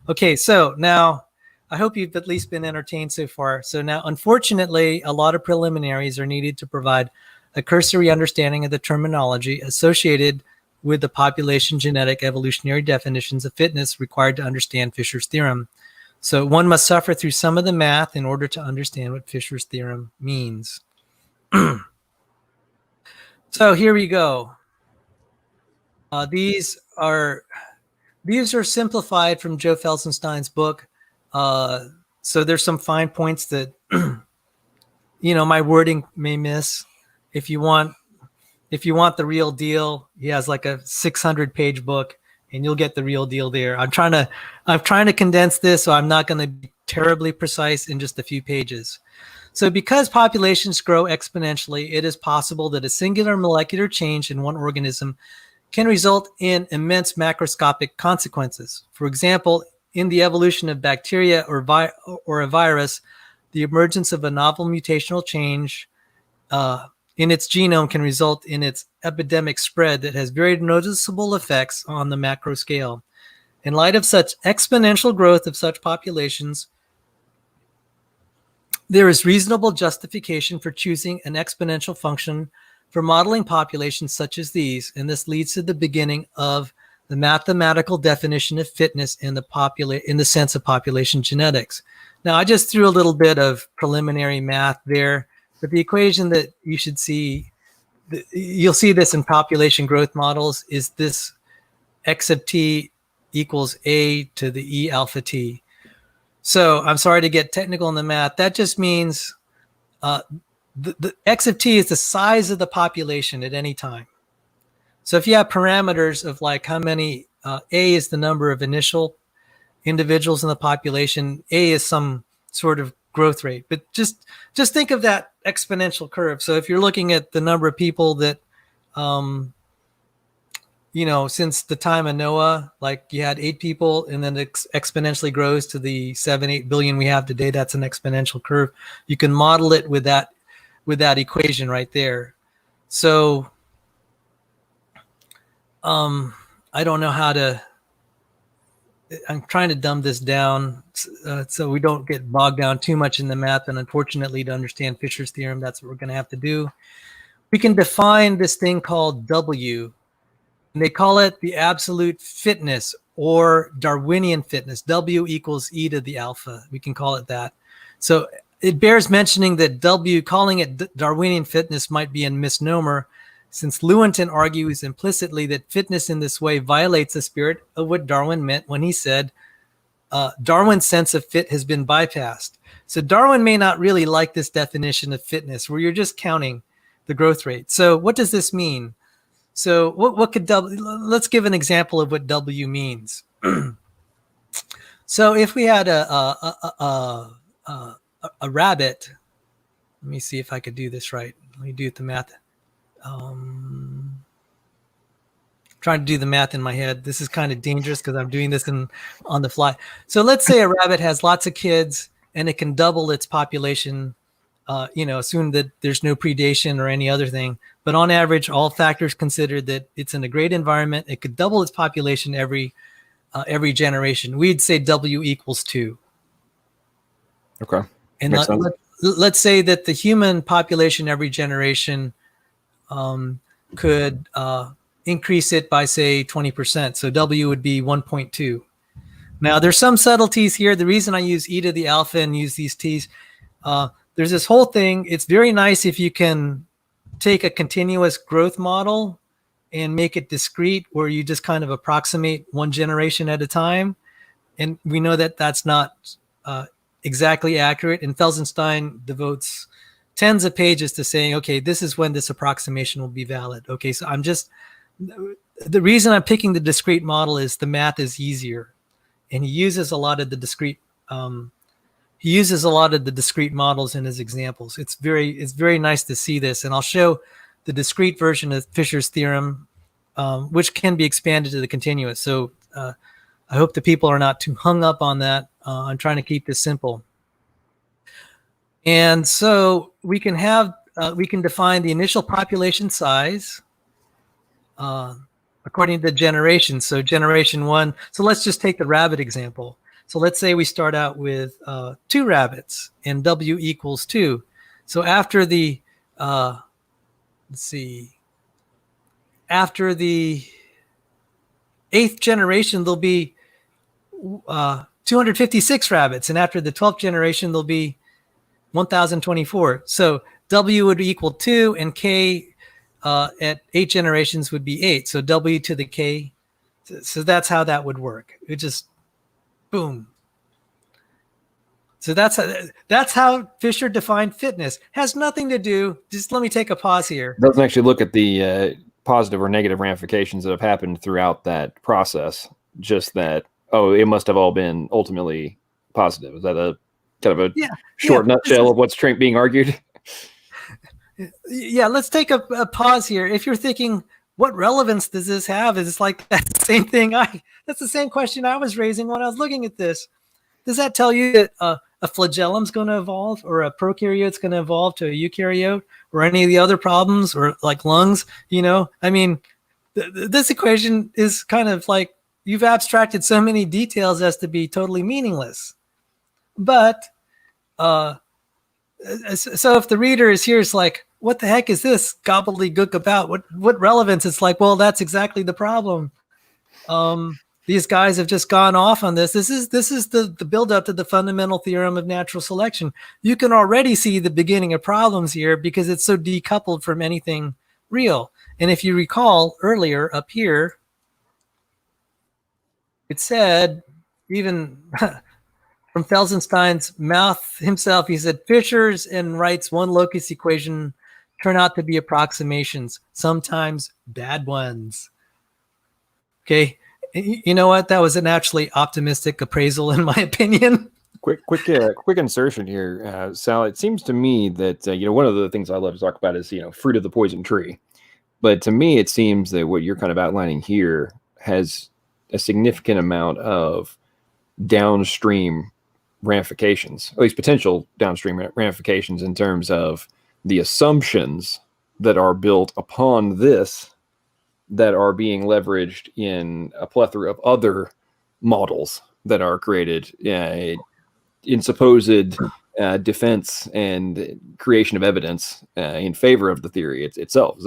Okay, so now I hope you've at least been entertained so far. So now, unfortunately, a lot of preliminaries are needed to provide a cursory understanding of the terminology associated with the population genetic evolutionary definitions of fitness required to understand Fisher's theorem. So one must suffer through some of the math in order to understand what Fisher's theorem means. So here we go. These are simplified from Joe Felsenstein's book. So there's some fine points that my wording may miss. If you want the real deal, he has like a 600-page book, and you'll get the real deal there. I'm trying to condense this, so I'm not going to be terribly precise in just a few pages. So because populations grow exponentially, it is possible that a singular molecular change in one organism can result in immense macroscopic consequences. For example, in the evolution of bacteria or a virus, the emergence of a novel mutational change in its genome can result in its epidemic spread that has very noticeable effects on the macro scale. In light of such exponential growth of such populations, there is reasonable justification for choosing an exponential function for modeling populations such as these, and this leads to the beginning of the mathematical definition of fitness in the sense of population genetics. Now, I just threw a little bit of preliminary math there, but the equation that you should see, you'll see this in population growth models, is this x of t equals a to the e alpha t. So I'm sorry to get technical in the math. That just means the x of t is the size of the population at any time. So if you have parameters of like how many, a is the number of initial individuals in the population, a is some sort of growth rate. But just think of that exponential curve. So if you're looking at the number of people that, since the time of Noah, like you had 8 people, and then it exponentially grows to the 7-8 billion we have today. That's an exponential curve. You can model it with that equation right there. So I don't know how to. I'm trying to dumb this down so we don't get bogged down too much in the math. And unfortunately, to understand Fisher's theorem, that's what we're going to have to do. We can define this thing called W. And they call it the absolute fitness or Darwinian fitness. W equals e to the alpha. We can call it that. So it bears mentioning that W, calling it Darwinian fitness, might be a misnomer, since Lewontin argues implicitly that fitness in this way violates the spirit of what Darwin meant when he said, Darwin's sense of fit has been bypassed. So Darwin may not really like this definition of fitness, where you're just counting the growth rate. So what does this mean? So what could W, let's give an example of what W means. So if we had a rabbit, let me see if I could do this right. Let me do the math. Trying to do the math in my head. This is kind of dangerous because I'm doing this on the fly. So let's say a rabbit has lots of kids and it can double its population, assume that there's no predation or any other thing. But on average, all factors considered, that it's in a great environment, it could double its population every generation. We'd say W equals 2. Okay. And let's say that the human population every generation could increase it by, say, 20%. So W would be 1.2. Now, there's some subtleties here. The reason I use e to the alpha and use these t's, there's this whole thing. It's very nice if you can take a continuous growth model and make it discrete, where you just kind of approximate one generation at a time. And we know that that's not exactly accurate. And Felsenstein devotes tens of pages to saying, okay, this is when this approximation will be valid. Okay, so the reason I'm picking the discrete model is the math is easier, and he uses a lot of the discrete models in his examples. It's very nice to see this, and I'll show the discrete version of Fisher's theorem, which can be expanded to the continuous. So I hope the people are not too hung up on that. I'm trying to keep this simple. And so we can define the initial population size according to generation. So generation 1. So let's just take the rabbit example. So let's say we start out with 2 rabbits and W equals 2. So after the after the 8th generation, there'll be 256 rabbits, and after the 12th generation, there'll be 1024. So W would equal 2, and K at 8 generations would be 8. So W to the K. So that's how that would work. It just boom. So that's how Fisher defined fitness. Has nothing to do. Just let me take a pause here. Doesn't actually look at the positive or negative ramifications that have happened throughout that process. Just that, oh, it must have all been ultimately positive. Is that a kind of a short nutshell of what's being argued? Yeah, let's take a pause here. If you're thinking, what relevance does this have? It's like that's the same thing. That's the same question I was raising when I was looking at this. Does that tell you that a flagellum's going to evolve, or a prokaryote's going to evolve to a eukaryote, or any of the other problems, or like lungs? I mean, this equation is kind of like you've abstracted so many details as to be totally meaningless. But so if the reader is here, it's like, what the heck is this gobbledygook about? What relevance? It's like, well, that's exactly the problem. These guys have just gone off on this. This is the build-up to the fundamental theorem of natural selection. You can already see the beginning of problems here because it's so decoupled from anything real. And if you recall earlier up here, it said, even from Felsenstein's mouth himself, he said, Fisher's and Wright's one locus equation turn out to be approximations, sometimes bad ones. Okay. You know what? That was an actually optimistic appraisal, in my opinion. Quick insertion here, Sal. It seems to me that one of the things I love to talk about is fruit of the poison tree. But to me, it seems that what you're kind of outlining here has a significant amount of downstream ramifications, at least potential downstream ramifications, in terms of the assumptions that are built upon this, that are being leveraged in a plethora of other models that are created in supposed defense and creation of evidence in favor of the theory itself.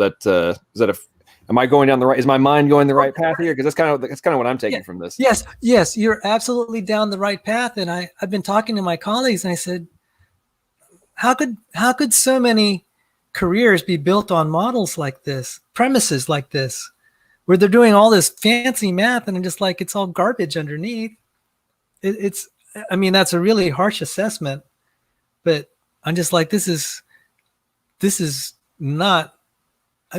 Am I going down the right? Is my mind going the right path here? Because that's kind of what I'm taking from this. Yes, you're absolutely down the right path. And I've been talking to my colleagues, and I said, how could so many careers be built on models like this, premises like this, where they're doing all this fancy math, and I'm just like, it's all garbage underneath. I mean, that's a really harsh assessment, but I'm just like, this is not,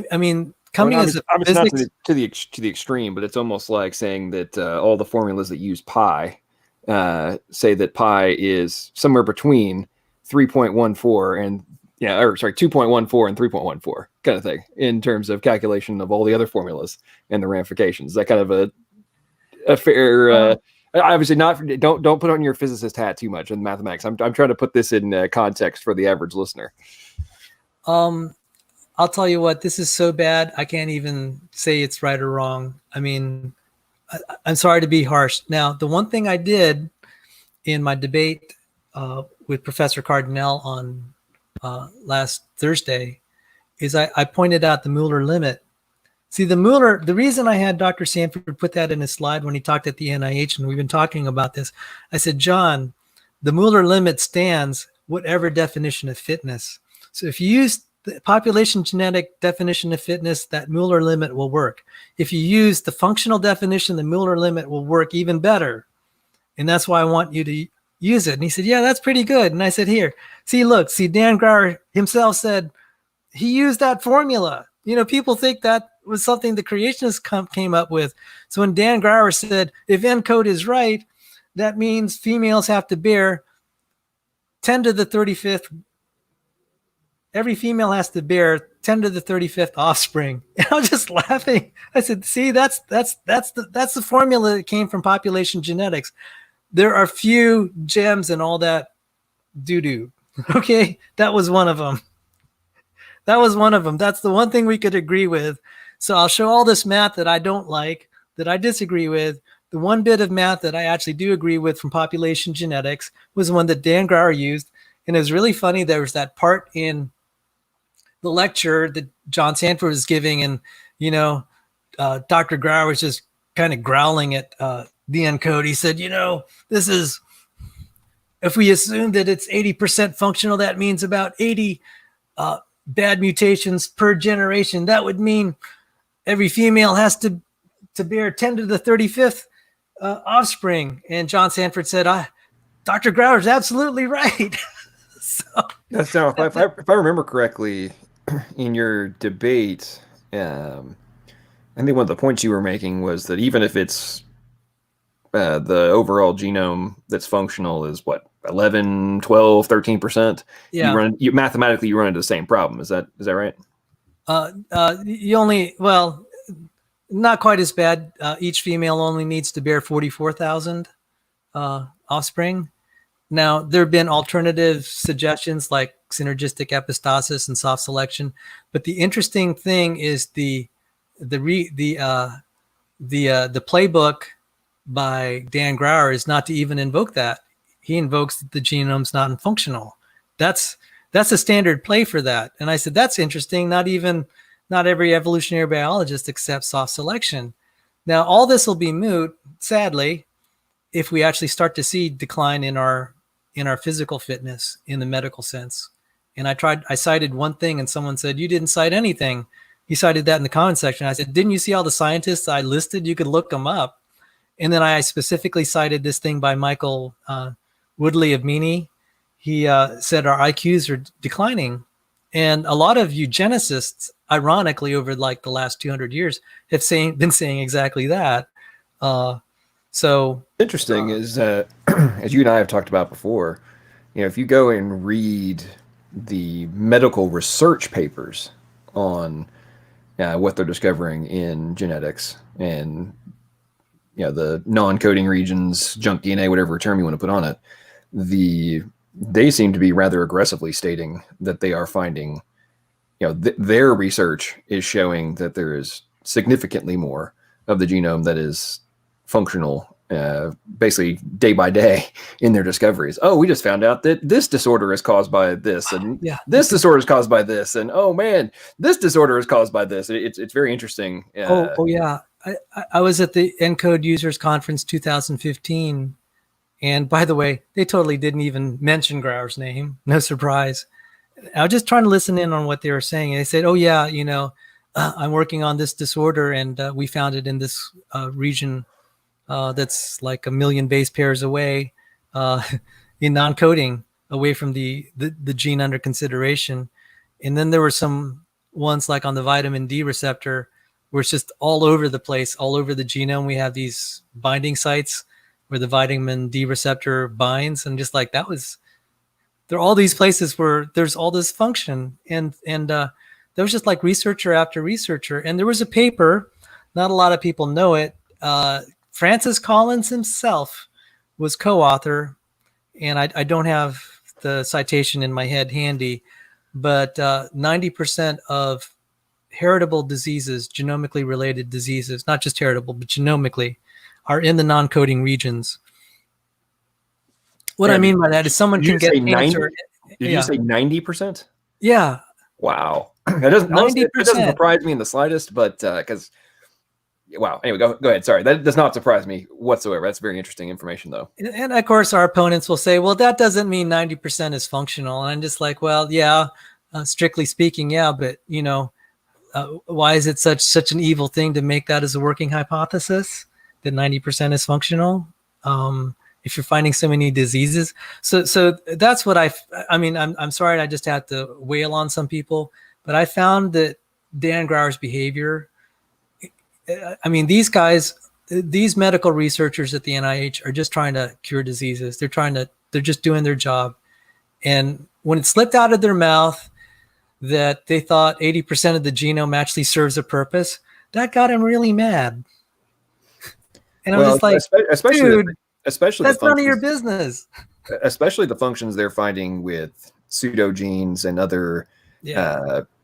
I mean, coming as a physics, not to the extreme, but it's almost like saying that all the formulas that use pi say that pi is somewhere between 3.14 and 2.14 and 3.14 kind of thing in terms of calculation of all the other formulas and the ramifications. Is that kind of a fair? Obviously not. Don't put on your physicist hat too much in mathematics. I'm trying to put this in context for the average listener. I'll tell you what, this is so bad, I can't even say it's right or wrong. I mean, I'm sorry to be harsh. Now, the one thing I did in my debate with Professor Cardinal on last Thursday is I pointed out the Mueller limit. See, the reason I had Dr. Sanford put that in his slide when he talked at the NIH, and we've been talking about this, I said, John, the Mueller limit stands whatever definition of fitness. So if you use the population genetic definition of fitness, that Mueller limit will work. If you use the functional definition, the Mueller limit will work even better. And that's why I want you to use it. And he said, yeah, that's pretty good. And I said, here, see, Dan Grauer himself said he used that formula. People think that was something the creationists came up with. So when Dan Grauer said, if ENCODE is right, that means females have to bear 10 to the 35th. Every female has to bear 10 to the 35th offspring. And I was just laughing. I said, see, that's the formula that came from population genetics. There are few gems and all that doo-doo. Okay. That was one of them. That's the one thing we could agree with. So I'll show all this math that I don't like, that I disagree with. The one bit of math that I actually do agree with from population genetics was one that Dan Grauer used. And it was really funny. There was that part in the lecture that John Sanford was giving, and Dr. Grauer was just kind of growling at the ENCODE. He said, this is, if we assume that it's 80% functional, that means about 80 bad mutations per generation. That would mean every female has to bear 10 to the 35th offspring. And John Sanford said, Dr. Grauer's absolutely right. So, That's now, if I remember correctly, in your debate, I think one of the points you were making was that even if it's the overall genome that's functional is what, 11, 12, 13%, yeah. you mathematically you run into the same problem. Is that right? You only, well, not quite as bad. Each female only needs to bear 44,000 offspring. Now, there have been alternative suggestions like synergistic epistasis and soft selection, but the interesting thing is the playbook by Dan Grauer is not to even invoke that. He invokes that the genome's not functional. That's a standard play for that. And I said, that's interesting. Not every evolutionary biologist accepts soft selection. Now, all this will be moot, sadly, if we actually start to see decline in our physical fitness in the medical sense. And I cited one thing and someone said, you didn't cite anything. He cited that in the comment section. I said, didn't you see all the scientists I listed? You could look them up. And then I specifically cited this thing by Michael Woodley of Meany. He said our IQs are declining. And a lot of eugenicists, ironically, over like the last 200 years, have been saying exactly that. So interesting is as you and I have talked about before, if you go and read the medical research papers on what they're discovering in genetics and the non-coding regions, junk DNA, whatever term you want to put on it, they seem to be rather aggressively stating that they are finding, their research is showing that there is significantly more of the genome that is functional, basically day by day in their discoveries. Oh, we just found out that this disorder is caused by this, and this disorder is caused by this, and oh man, this disorder is caused by this. It's very interesting. Oh yeah. I was at the ENCODE Users Conference 2015, and by the way, they totally didn't even mention Grauer's name. No surprise. I was just trying to listen in on what they were saying. They said, "Oh yeah, I'm working on this disorder, and we found it in this region that's like 1 million base pairs away in non-coding, away from the gene under consideration." And then there were some ones like on the vitamin D receptor, where it's just all over the place, all over the genome. We have these binding sites where the vitamin D receptor binds, and just like there are all these places where there's all this function, and there was just like researcher after researcher. And there was a paper, not a lot of people know it. Francis Collins himself was co-author, and I don't have the citation in my head handy, but 90% of heritable diseases, genomically related diseases, not just heritable, but genomically, are in the non-coding regions. What I mean by that is someone can get cancer. Did you say 90%? Yeah. Wow. That doesn't surprise me in the slightest, but because wow. Anyway, go ahead. Sorry, that does not surprise me whatsoever. That's very interesting information, though. And of course, our opponents will say, "Well, that doesn't mean 90% is functional." And I'm just like, "Well, yeah, strictly speaking, yeah, but why is it such an evil thing to make that as a working hypothesis that 90% is functional? If you're finding so many diseases." So that's what I'm sorry, I just had to wail on some people, but I found that Dan Grauer's behavior, these guys, these medical researchers at the NIH are just trying to cure diseases. They're just doing their job. And when it slipped out of their mouth that they thought 80% of the genome actually serves a purpose, that got him really mad. And I'm just like, especially that's none of your business. Especially the functions they're finding with pseudogenes and other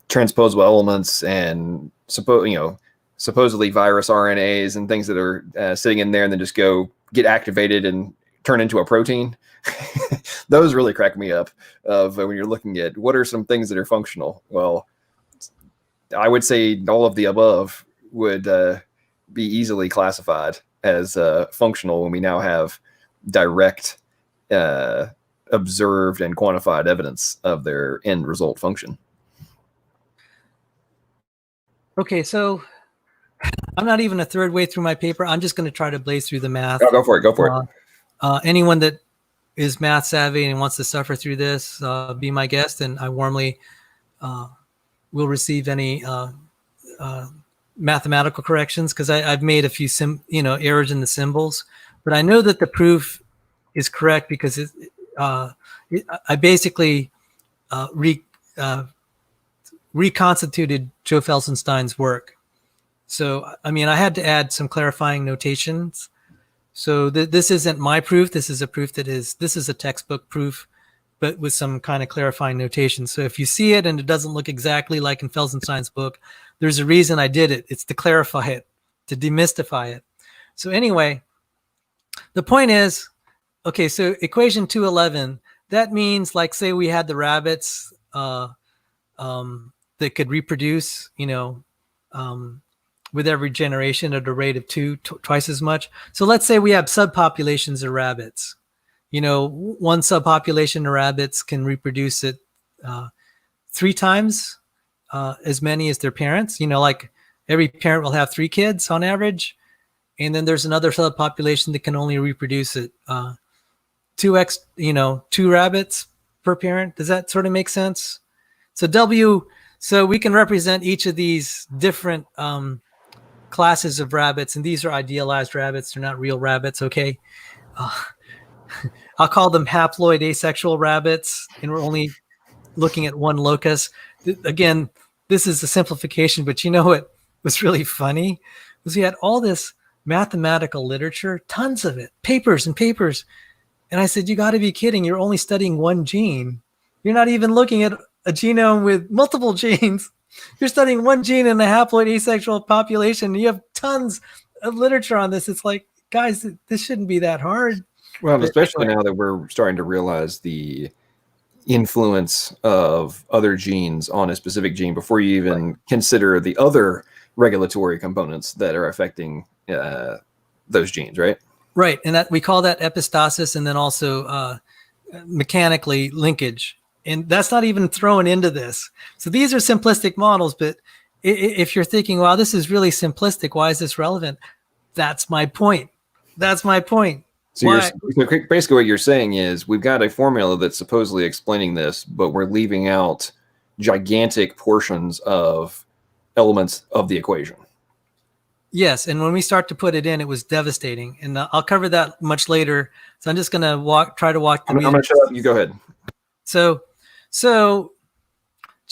transposable elements, and supposedly virus RNAs and things that are sitting in there and then just go get activated and turn into a protein. Those really crack me up when you're looking at what are some things that are functional. Well, I would say all of the above would be easily classified as functional when we now have direct observed and quantified evidence of their end result function. Okay, so I'm not even a third way through my paper. I'm just going to try to blaze through the math. Oh, go for it. Anyone that is math savvy and wants to suffer through this, be my guest, and I warmly will receive any mathematical corrections, because I've made a few errors in the symbols, but I know that the proof is correct because I basically reconstituted Joe Felsenstein's work. So, I mean, I had to add some clarifying notations. So this isn't my proof. This is a proof this is a textbook proof, but with some kind of clarifying notation. So if you see it and it doesn't look exactly like in Felsenstein's book, there's a reason I did it. It's to clarify it, to demystify it. So anyway, the point is, okay, so equation 211, that means, like, say we had the rabbits that could reproduce, with every generation at a rate of twice as much. So let's say we have subpopulations of rabbits. One subpopulation of rabbits can reproduce at 3 times as many as their parents. Like every parent will have 3 kids on average. And then there's another subpopulation that can only reproduce at 2x, 2 rabbits per parent. Does that sort of make sense? So we can represent each of these different classes of rabbits, and these are idealized rabbits. They're not real rabbits, okay? I'll call them haploid asexual rabbits, and we're only looking at one locus. Again, this is a simplification, but what was really funny was we had all this mathematical literature, tons of it, papers and papers. And I said, you got to be kidding. You're only studying one gene. You're not even looking at a genome with multiple genes. You're studying one gene in a haploid asexual population. You have tons of literature on this. It's like, guys, this shouldn't be that hard. Well, especially now that we're starting to realize the influence of other genes on a specific gene before you even consider the other regulatory components that are affecting those genes, right? Right, and that we call that epistasis, and then also mechanically linkage. And that's not even thrown into this. So these are simplistic models, but if you're thinking, wow, this is really simplistic, why is this relevant? That's my point. That's my point. So basically what you're saying is we've got a formula that's supposedly explaining this, but we're leaving out gigantic portions of elements of the equation. Yes, and when we start to put it in, it was devastating. And I'll cover that much later. So I'm just going to try to walk. I'm going to shut up. You go ahead. So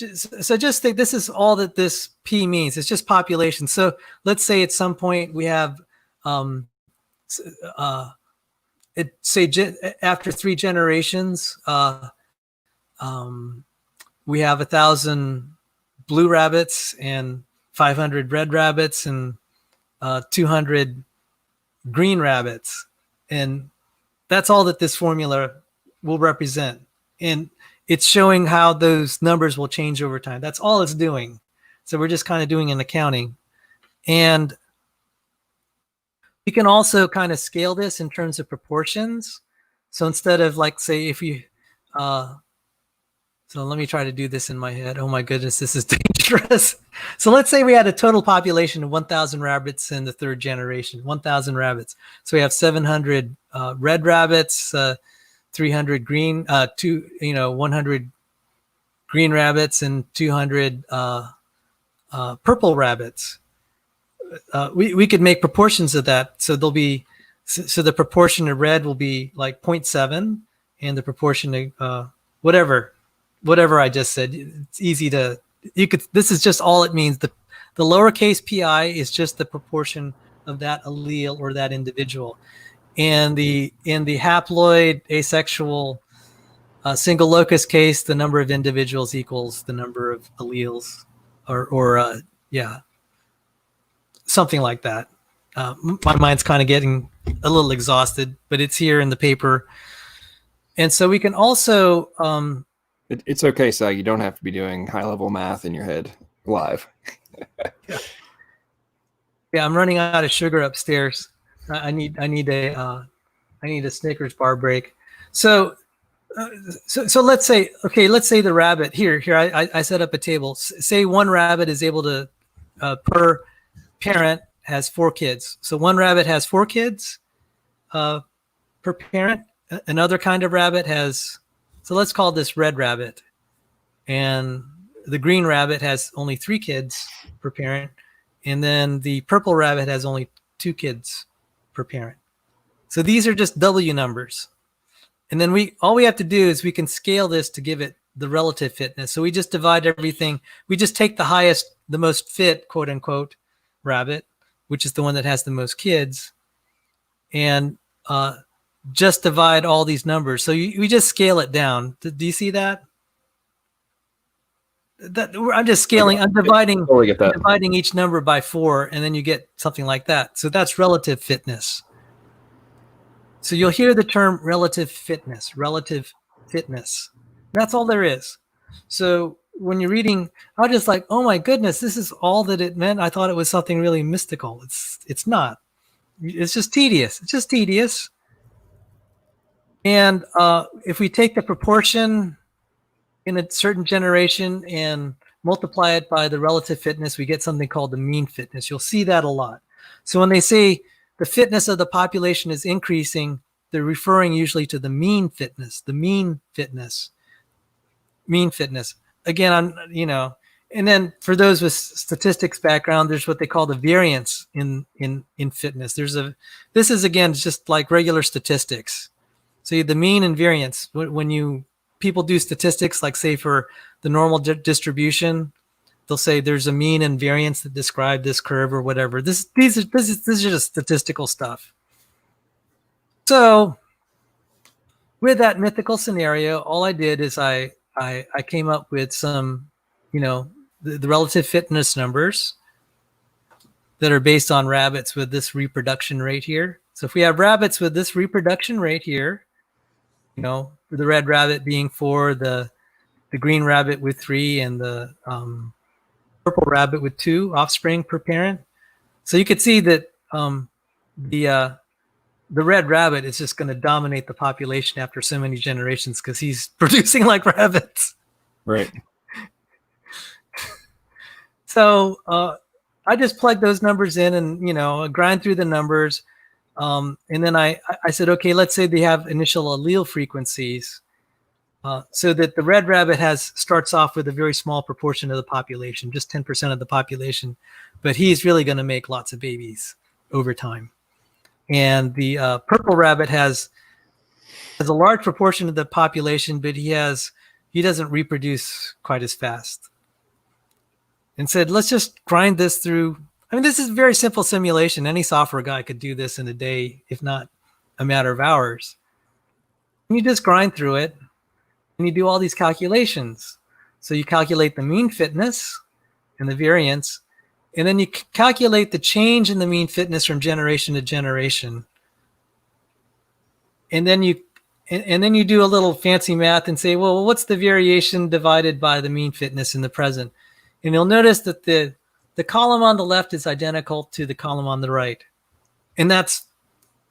just think this is all that this P means. It's just population. So let's say at some point we have, after 3 generations, we have 1,000 blue rabbits and 500 red rabbits and 200 green rabbits. And that's all that this formula will represent. And it's showing how those numbers will change over time. That's all it's doing. So we're just kind of doing an accounting. And we can also kind of scale this in terms of proportions. So instead of, like, say, if you, so let me try to do this in my head. Oh my goodness, this is dangerous. So let's say we had a total population of 1,000 rabbits in the 3rd generation, 1,000 rabbits. So we have 700 red rabbits, 300 green, 100 green rabbits and 200 purple rabbits. We could make proportions of that. So there'll be, so the proportion of red will be like 0.7, and the proportion of whatever I just said. It's easy to, this is just all it means. The lowercase pi is just the proportion of that allele or that individual. And in the haploid asexual single locus case, the number of individuals equals the number of alleles, or something like that. My mind's kind of getting a little exhausted, but it's here in the paper. And so we can also... It's okay, Si. You don't have to be doing high-level math in your head live. Yeah, I'm running out of sugar upstairs. I need a Snickers bar break. So let's say the rabbit here. I set up a table. Say one rabbit is able to per parent has 4 kids. So one rabbit has 4 kids per parent, another kind of rabbit has, so let's call this red rabbit. And the green rabbit has only 3 kids per parent. And then the purple rabbit has only 2 kids per parent. So these are just W numbers. And then all we have to do is we can scale this to give it the relative fitness. So we just divide everything. We just take the highest, the most fit, quote unquote, rabbit, which is the one that has the most kids, and just divide all these numbers. So we just scale it down. Do you see that? I'm just scaling. I'm dividing each number by 4, and then you get something like that. So that's relative fitness. So you'll hear the term relative fitness, relative fitness. That's all there is. So when you're reading, I was just like, oh my goodness, this is all that it meant. I thought it was something really mystical. It's not. It's just tedious. It's just tedious. And if we take the proportion in a certain generation and multiply it by the relative fitness, we get something called the mean fitness. You'll see that a lot. So when they say the fitness of the population is increasing, they're referring usually to the mean fitness, mean fitness. Again, and then for those with statistics background, there's what they call the variance in fitness. This is, again, just like regular statistics. So the mean and variance, when people do statistics, like say for the normal distribution, they'll say there's a mean and variance that describe this curve or whatever. This is just statistical stuff. So with that mythical scenario, all I did is I came up with some, the relative fitness numbers that are based on rabbits with this reproduction rate here. So if we have rabbits with this reproduction rate here, the red rabbit being 4, the green rabbit with 3, and the purple rabbit with 2 offspring per parent. So you could see that the red rabbit is just going to dominate the population after so many generations because he's producing like rabbits. Right. So I just plugged those numbers in and, grind through the numbers. And then I said, okay, let's say they have initial allele frequencies so that the red rabbit starts off with a very small proportion of the population, just 10% of the population, but he's really going to make lots of babies over time. And the purple rabbit has a large proportion of the population, but he doesn't reproduce quite as fast. And said, let's just grind this through. I mean, this is a very simple simulation. Any software guy could do this in a day, if not a matter of hours. And you just grind through it, and you do all these calculations. So you calculate the mean fitness and the variance, and then you calculate the change in the mean fitness from generation to generation. And then you do a little fancy math and say, well, what's the variation divided by the mean fitness in the present? And you'll notice that the column on the left is identical to the column on the right. And that's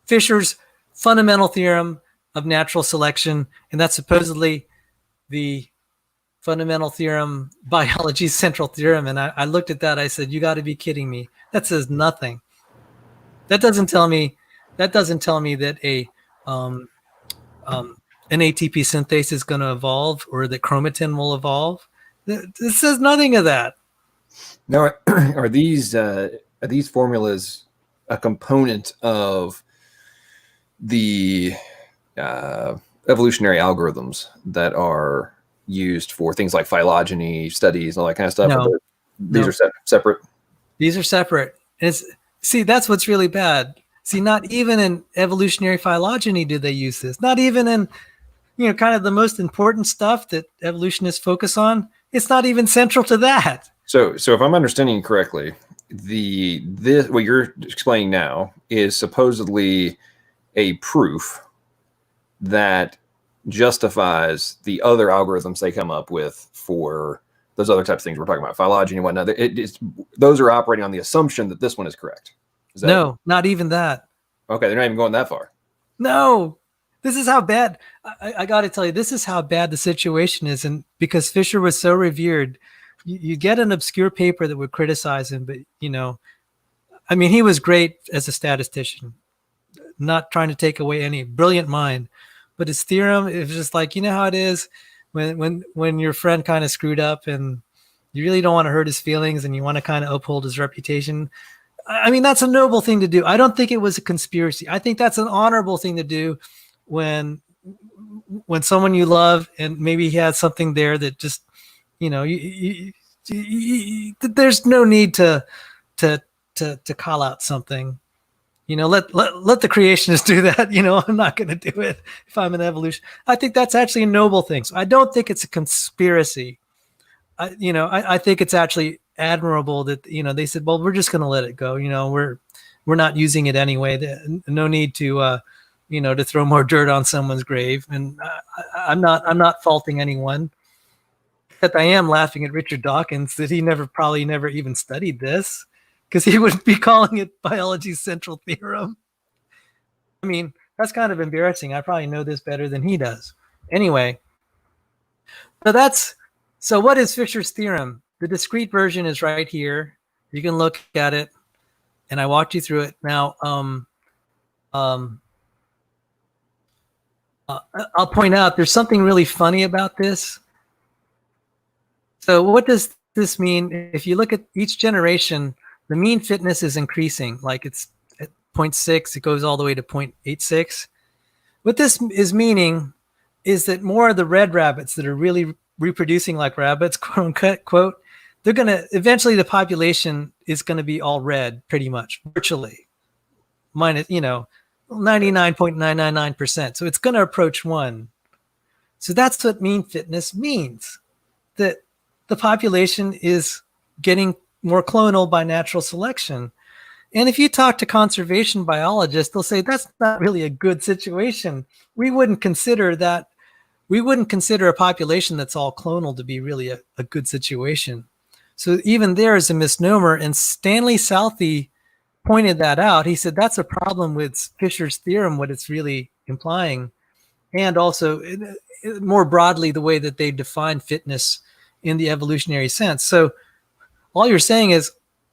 Fisher's fundamental theorem of natural selection. And that's supposedly the fundamental theorem, biology's central theorem. And I looked at that. I said, you got to be kidding me. That says nothing. That doesn't tell me that an ATP synthase is going to evolve or that chromatin will evolve. It says nothing of that. Now, are these formulas a component of the evolutionary algorithms that are used for things like phylogeny studies and all that kind of stuff? No, these are separate. These are separate. And that's what's really bad. See, not even in evolutionary phylogeny do they use this. Not even in kind of the most important stuff that evolutionists focus on. It's not even central to that. So if I'm understanding correctly, this what you're explaining now is supposedly a proof that justifies the other algorithms they come up with for those other types of things we're talking about, phylogeny and whatnot. Those are operating on the assumption that this one is correct. No, not even that. Okay, they're not even going that far. No. This is how bad, I got to tell you, this is how bad the situation is. And because Fisher was so revered, you get an obscure paper that would criticize him, but, he was great as a statistician, not trying to take away any brilliant mind. but his theorem, it was just like, you know how it is when your friend kind of screwed up and you really don't want to hurt his feelings and you want to kind of uphold his reputation. I mean, that's a noble thing to do. I don't think it was a conspiracy. I think that's an honorable thing to do when someone you love and maybe he had something there that just, you know, there's no need to call out something. You know, let the creationists do that. You know, I'm not going to do it if I'm an evolution. I think that's actually a noble thing. So I don't think it's a conspiracy. I think it's actually admirable that, you know, they said, well, we're just going to let it go. You know, we're not using it anyway. No need to, you know, to throw more dirt on someone's grave. And I'm not faulting anyone. Except I am laughing at Richard Dawkins that he probably never even studied this, because he wouldn't be calling it biology's central theorem. I mean, that's kind of embarrassing. I probably know this better than he does. Anyway, so what is Fisher's theorem? The discrete version is right here. You can look at it, and I walked you through it. Now, I'll point out there's something really funny about this. So what does this mean? If you look at each generation, the mean fitness is increasing. Like it's at 0.6, it goes all the way to 0.86. What this is meaning is that more of the red rabbits that are really reproducing like rabbits, quote unquote, they're going to, eventually the population is going to be all red pretty much, virtually. Minus, you know, 99.999%. So it's going to approach 1. So that's what mean fitness means, that the population is getting more clonal by natural selection. And if you talk to conservation biologists, they'll say that's not really a good situation. We wouldn't consider that. We wouldn't consider a population that's all clonal to be really a good situation. So even there is a misnomer. And Stanley Southey pointed that out. He said that's a problem with Fisher's theorem, what it's really implying. And also more broadly, the way that they define fitness in the evolutionary sense. So all you're saying is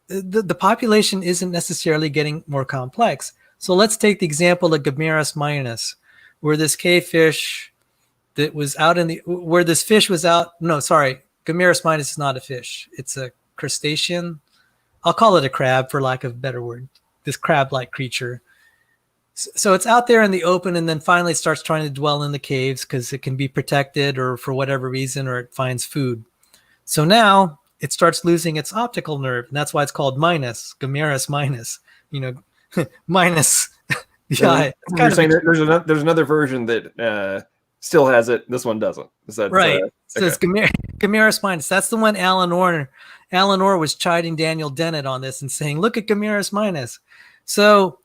the population isn't necessarily getting more complex. So let's take the example of Gammarus minus, where this cave fish that was out where this fish was out. No, sorry. Gammarus minus is not a fish. It's a crustacean. I'll call it a crab for lack of a better word. This crab-like creature. So it's out there in the open and then finally starts trying to dwell in the caves because it can be protected or for whatever reason, or it finds food. So now it starts losing its optical nerve, and that's why it's called minus, Gammarus minus, you know, minus the eye. You're saying there's another version that still has it. This one doesn't. Is that right? So okay. It's Gammarus minus. That's the one Alan Orr was chiding Daniel Dennett on this and saying, look at Gammarus minus. So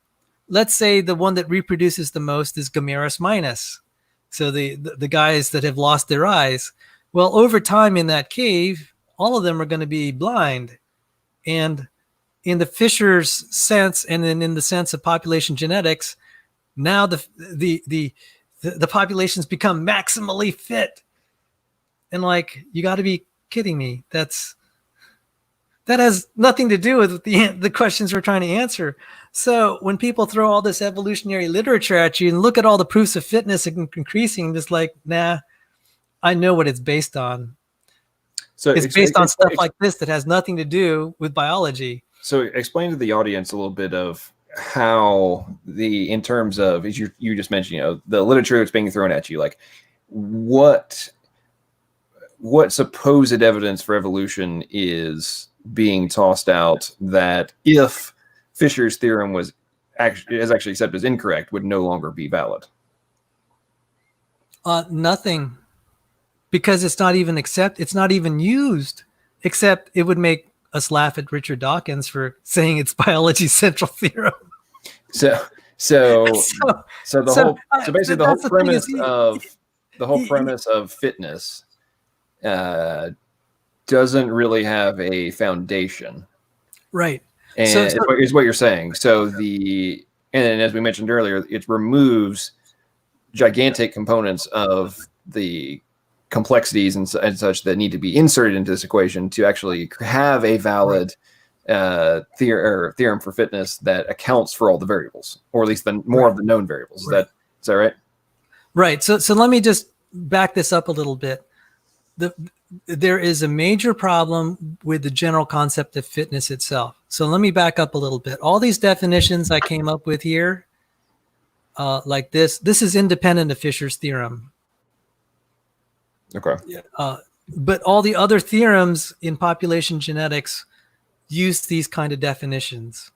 let's say the one that reproduces the most is Gammarus minus. So the guys that have lost their eyes. Well, over time in that cave, all of them are going to be blind. And in the Fisher's sense, and then in the sense of population genetics, now the populations become maximally fit. And like, you got to be kidding me. That has nothing to do with the questions we're trying to answer. So when people throw all this evolutionary literature at you and look at all the proofs of fitness increasing, just like, nah, I know what it's based on. So it's based on stuff like this that has nothing to do with biology. So explain to the audience a little bit of how in terms of, as you just mentioned, you know, the literature that's being thrown at you, like what supposed evidence for evolution is being tossed out that if Fisher's theorem is actually accepted as incorrect, would no longer be valid? Nothing. Because it's not even it's not even used, except it would make us laugh at Richard Dawkins for saying it's biology's central theorem. So basically the whole premise of fitness doesn't really have a foundation, right? And is what you're saying. So and as we mentioned earlier, it removes gigantic components of the complexities and such that need to be inserted into this equation to actually have a valid theorem for fitness that accounts for all the variables, or at least more of the known variables. Is that right? Right. So let me just back this up a little bit. There is a major problem with the general concept of fitness itself. So let me back up a little bit. All these definitions I came up with here, like this is independent of Fisher's theorem. Okay. But all the other theorems in population genetics use these kind of definitions.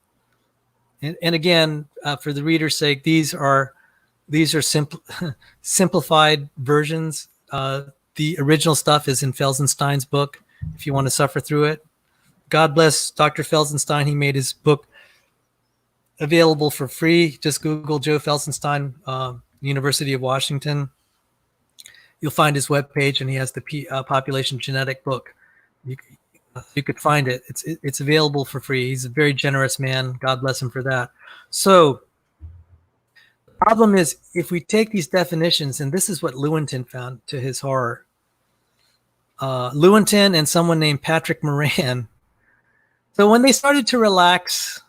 And again, for the reader's sake, these are simplified versions. The original stuff is in Felsenstein's book, if you want to suffer through it. God bless Dr. Felsenstein. He made his book available for free. Just Google Joe Felsenstein, University of Washington. You'll find his webpage, and he has the population genetic book. You could find it. It's available for free. He's a very generous man. God bless him for that. So the problem is, if we take these definitions, and this is what Lewontin found to his horror. Lewontin and someone named Patrick Moran. So when they started to relax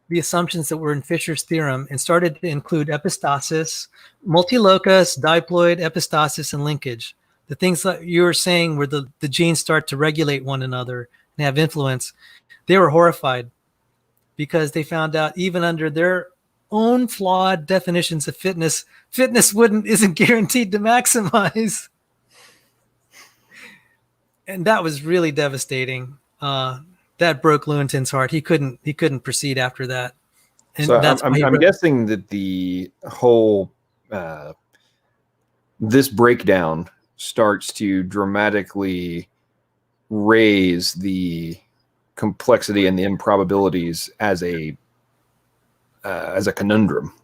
the assumptions that were in Fisher's theorem and started to include epistasis, multilocus, diploid, epistasis, and linkage, the things that you were saying where the genes start to regulate one another and have influence, they were horrified because they found out even under their own flawed definitions of fitness isn't guaranteed to maximize. And that was really devastating. That broke Lewontin's heart. He couldn't proceed after that. And so that's I'm guessing that the whole this breakdown starts to dramatically raise the complexity and the improbabilities as a conundrum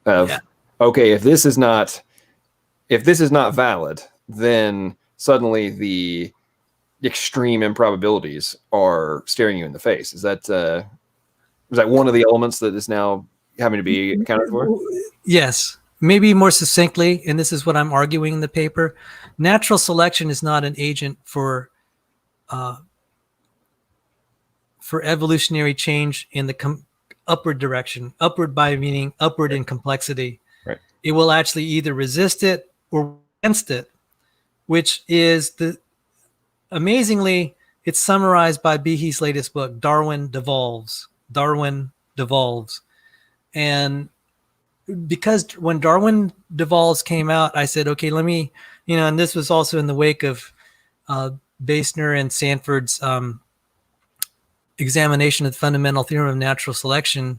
of okay, if this is not valid, then suddenly the extreme improbabilities are staring you in the face. Is that one of the elements that is now having to be accounted for? Yes. Maybe more succinctly, and this is what I'm arguing in the paper, natural selection is not an agent for evolutionary change in the upward direction. Upward by meaning upward in complexity. Right. It will actually either resist it or against it, which is amazingly, it's summarized by Behe's latest book, Darwin Devolves. Darwin Devolves. And because when Darwin Devolves came out, I said, okay, let me, and this was also in the wake of Basner and Sanford's examination of the fundamental theorem of natural selection.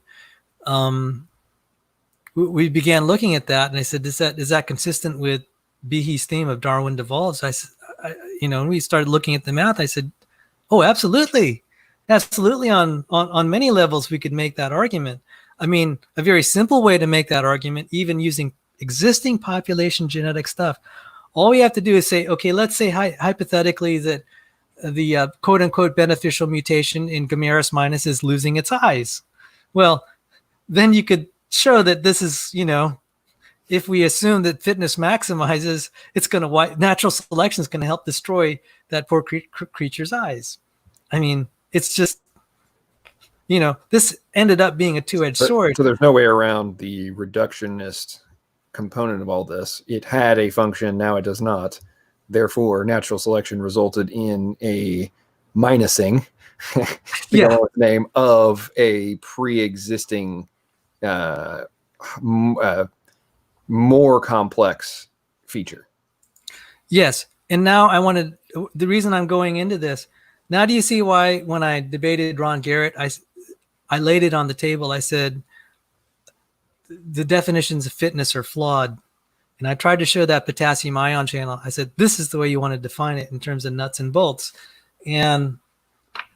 We began looking at that, and I said, is that consistent with Behe's theme of Darwin Devolves? And we started looking at the math. I said, oh, absolutely. On many levels, we could make that argument. I mean, a very simple way to make that argument, even using existing population genetic stuff, all we have to do is say, okay, let's say hypothetically that the quote unquote beneficial mutation in Gomeris minus is losing its eyes. Well, then you could show that this is, if we assume that fitness maximizes, natural selection is going to help destroy that poor creature's eyes. I mean, it's just, this ended up being a two-edged sword. So there's no way around the reductionist component of all this. It had a function, now it does not. Therefore, natural selection resulted in a minusing, the name of a pre-existing, more complex feature. Yes. And now the reason I'm going into this, now do you see why when I debated Ron Garrett, I laid it on the table. I said, the definitions of fitness are flawed. And I tried to show that potassium ion channel. I said, this is the way you want to define it in terms of nuts and bolts. And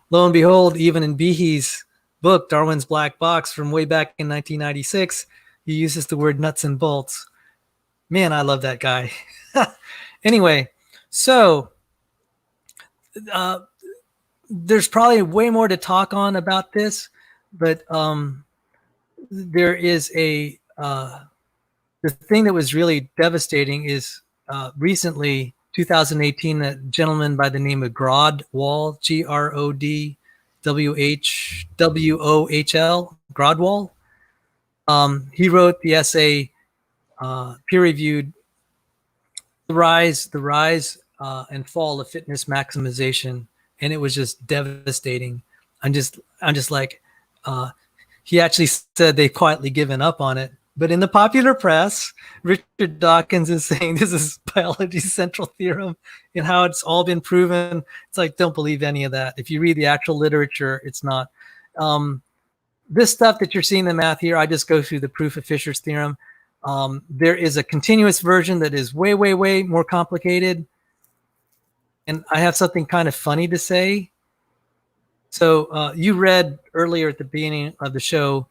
lo and behold, even in Behe's book, Darwin's Black Box, from way back in 1996, he uses the word nuts and bolts. Man, I love that guy. Anyway, so there's probably way more to talk on about this, but there is the thing that was really devastating is recently, 2018, a gentleman by the name of Grodwall, Grodwhohl, Grodwall. He wrote the essay, peer-reviewed rise and fall of fitness maximization, and it was just devastating. I'm just like, he actually said they've quietly given up on it. But in the popular press, Richard Dawkins is saying this is biology's central theorem and how it's all been proven. It's like, don't believe any of that. If you read the actual literature, it's not. This stuff that you're seeing in the math here, I just go through the proof of Fisher's theorem. There is a continuous version that is way, way, way more complicated. And I have something kind of funny to say. So you read earlier at the beginning of the show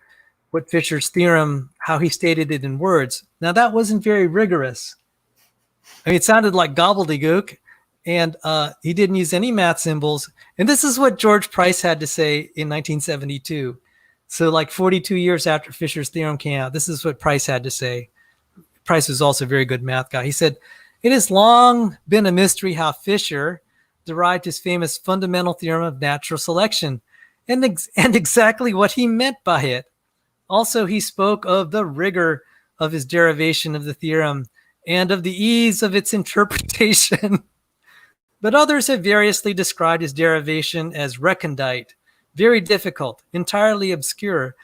what Fisher's theorem, how he stated it in words. Now, that wasn't very rigorous. I mean, it sounded like gobbledygook, and he didn't use any math symbols. And this is what George Price had to say in 1972. So like 42 years after Fisher's theorem came out, this is what Price had to say. Price was also a very good math guy. He said, "It has long been a mystery how Fisher derived his famous fundamental theorem of natural selection and exactly what he meant by it. Also, he spoke of the rigor of his derivation of the theorem and of the ease of its interpretation. But others have variously described his derivation as recondite, very difficult, entirely obscure,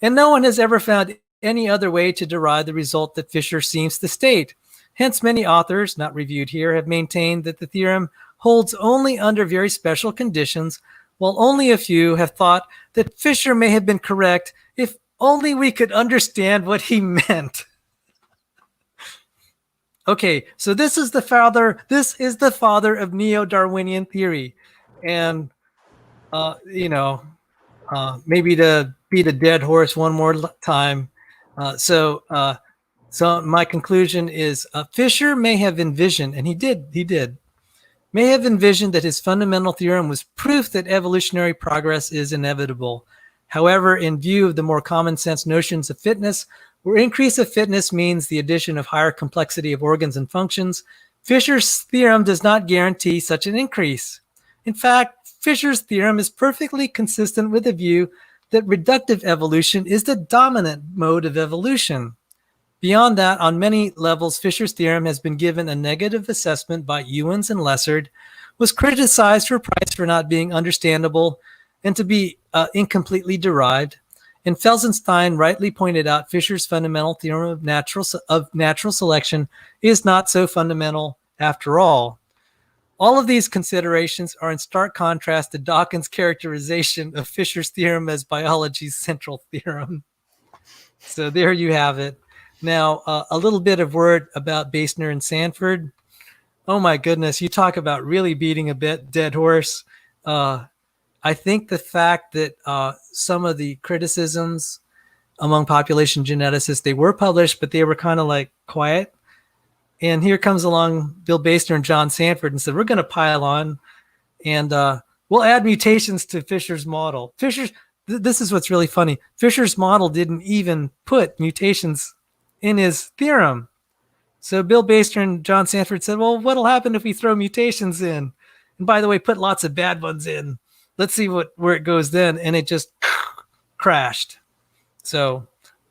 and no one has ever found any other way to derive the result that Fisher seems to state. Hence, many authors, not reviewed here, have maintained that the theorem holds only under very special conditions, while only a few have thought that Fisher may have been correct if only we could understand what he meant." Okay, so this is the father of neo-Darwinian theory. And maybe to beat a dead horse one more time. So my conclusion is Fisher may have envisioned, and he did, may have envisioned that his fundamental theorem was proof that evolutionary progress is inevitable. However, in view of the more common sense notions of fitness, where increase of fitness means the addition of higher complexity of organs and functions, Fisher's theorem does not guarantee such an increase. In fact, Fisher's theorem is perfectly consistent with the view that reductive evolution is the dominant mode of evolution. Beyond that, on many levels, Fisher's theorem has been given a negative assessment by Ewens and Lessard, was criticized for Price for not being understandable and to be incompletely derived. And Felsenstein rightly pointed out Fisher's fundamental theorem of natural selection is not so fundamental after all. All of these considerations are in stark contrast to Dawkins' characterization of Fisher's theorem as biology's central theorem. So there you have it. Now, a little bit of word about Basner and Sanford. Oh my goodness, you talk about really beating a dead horse. I think the fact that some of the criticisms among population geneticists, they were published, but they were kind of like quiet. And here comes along Bill Basner and John Sanford and said, we're going to pile on and we'll add mutations to Fisher's model. This is what's really funny. Fisher's model didn't even put mutations in his theorem. So Bill Basner and John Sanford said, well, what'll happen if we throw mutations in? And by the way, put lots of bad ones in. Let's see where it goes then. And it just crashed. So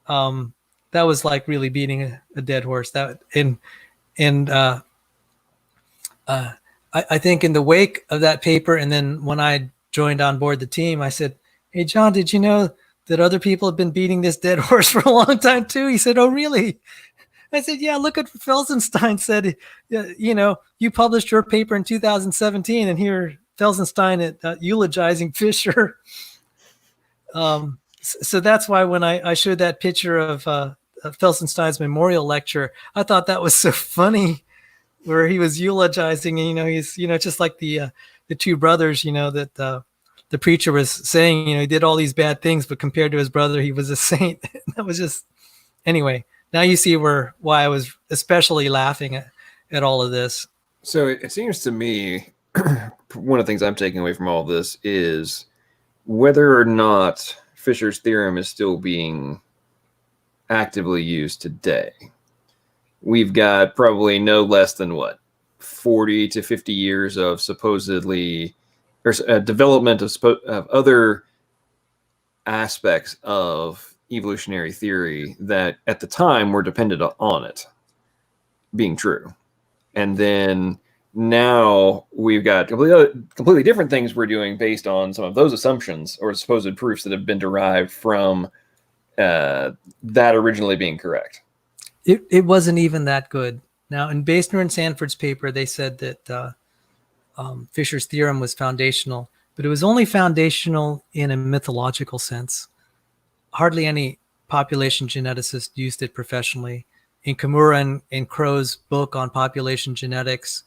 that was like really beating a dead horse. I think in the wake of that paper, and then when I joined on board the team, I said, hey, John, did you know that other people have been beating this dead horse for a long time too? He said, oh, really? I said, yeah, look at what Felsenstein said. You published your paper in 2017, and here Felsenstein eulogizing Fisher. So that's why when I showed that picture of Felsenstein's memorial lecture, I thought that was so funny, where he was eulogizing, he's, just like the two brothers, that the preacher was saying, he did all these bad things, but compared to his brother, he was a saint. That was just, anyway, now you see why I was especially laughing at all of this. So it seems to me, one of the things I'm taking away from all this is whether or not Fisher's theorem is still being actively used today. We've got probably no less than 40 to 50 years of supposedly development of other aspects of evolutionary theory that at the time were dependent on it being true. and then now we've got completely different things we're doing based on some of those assumptions or supposed proofs that have been derived from that originally being correct. It wasn't even that good. Now, in Basner and Sanford's paper, they said that Fisher's theorem was foundational, but it was only foundational in a mythological sense. Hardly any population geneticist used it professionally. In Kimura and Crow's book on population genetics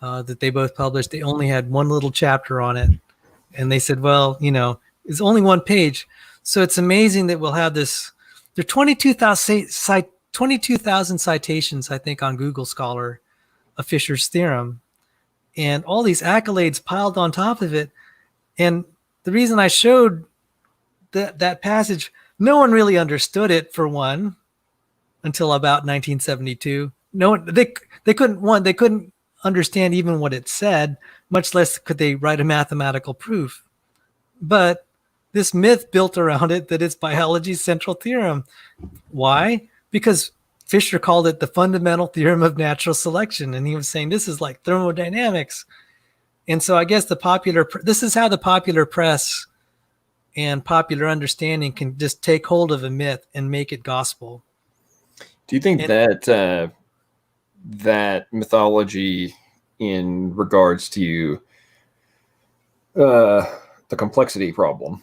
that they both published, they only had one little chapter on it. And they said, well, it's only one page. So it's amazing that we'll have this. There are 22,000 citations, I think, on Google Scholar of Fisher's theorem, and all these accolades piled on top of it. And the reason I showed that passage, no one really understood it, for one, until about 1972. No one, they couldn't understand even what it said, much less could they write a mathematical proof. But this myth built around it that it's biology's central theorem. Why? Because Fisher called it the fundamental theorem of natural selection, and he was saying this is like thermodynamics. And so I guess this is how the popular press and popular understanding can just take hold of a myth and make it gospel. Do you think that mythology in regards to the complexity problem,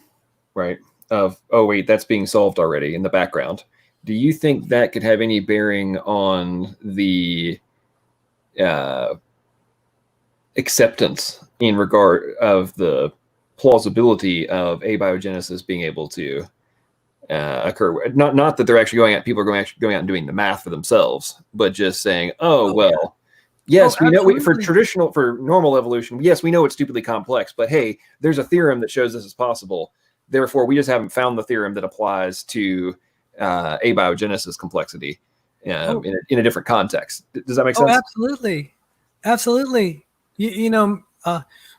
right? Of, oh wait, that's being solved already in the background. Do you think that could have any bearing on the acceptance in regard of the plausibility of abiogenesis being able to occur? Not that they're actually going out and doing the math for themselves, but just saying, yes, we know for normal evolution, yes, we know it's stupidly complex, but hey, there's a theorem that shows this is possible. Therefore, we just haven't found the theorem that applies to abiogenesis complexity in a different context. Does that make sense? Absolutely.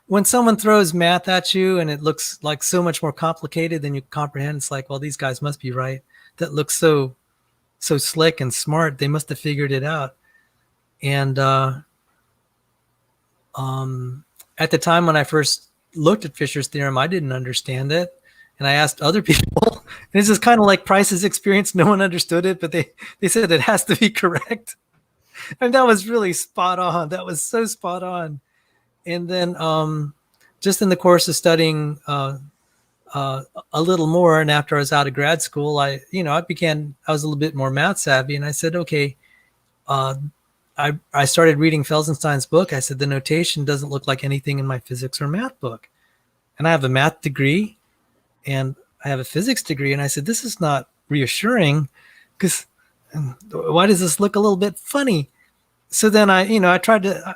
When someone throws math at you and it looks like so much more complicated than you comprehend, it's like, well, these guys must be right. That looks so slick and smart. They must have figured it out. And at the time when I first looked at Fisher's theorem, I didn't understand it. And I asked other people, and it's just kind of like Price's experience. No one understood it, but they said it has to be correct. And that was really spot on. That was so spot on. And then just in the course of studying a little more, and after I was out of grad school, I was a little bit more math savvy, and I said, okay, I started reading Felsenstein's book. I said, the notation doesn't look like anything in my physics or math book. And I have a math degree and I have a physics degree. And I said, this is not reassuring, because why does this look a little bit funny? So then I tried to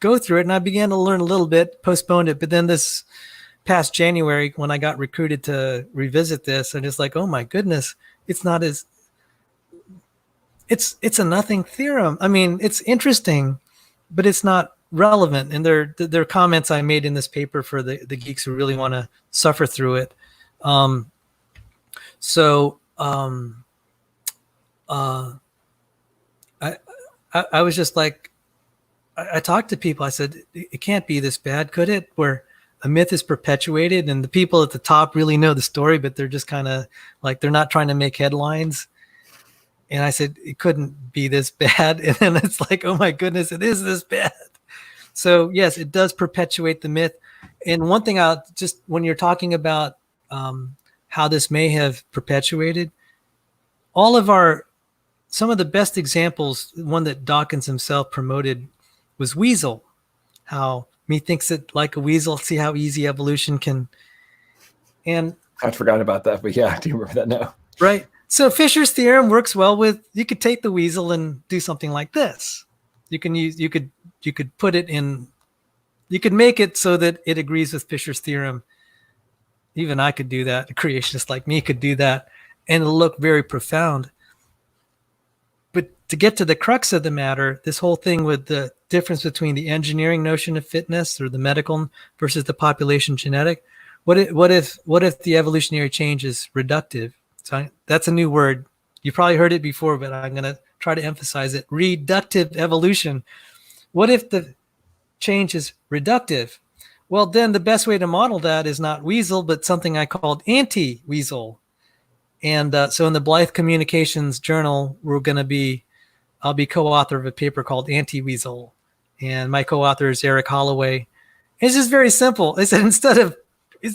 go through it, and I began to learn a little bit, postponed it. But then this past January, when I got recruited to revisit this, I'm just like, oh my goodness, it's a nothing theorem. I mean, it's interesting, but it's not relevant. And there are comments I made in this paper for the geeks who really want to suffer through it. I was just like, I talked to people. I said, it can't be this bad, could it? Where a myth is perpetuated and the people at the top really know the story, but they're just kind of like, they're not trying to make headlines. And I said, it couldn't be this bad. And then it's like, oh my goodness, it is this bad. So yes, it does perpetuate the myth. And one thing when you're talking about how this may have perpetuated, some of the best examples, one that Dawkins himself promoted was weasel. How me thinks it like a weasel, see how easy evolution can. And I'd forgotten about that, but yeah, I do remember that now. Right. So Fisher's theorem works well with, you could take the weasel and do something like this. You could put it in, you could make it so that it agrees with Fisher's theorem. Even I could do that. A creationist like me could do that, and it'll look very profound. But to get to the crux of the matter, this whole thing with the difference between the engineering notion of fitness or the medical versus the population genetic, what if the evolutionary change is reductive? So that's a new word. You probably heard it before, but I'm going to try to emphasize it. Reductive evolution. What if the change is reductive? Well, then the best way to model that is not Weasel, but something I called anti-Weasel. And so in the Blythe Communications Journal, I'll be co-author of a paper called Anti-Weasel. And my co-author is Eric Holloway. It's just very simple. I said,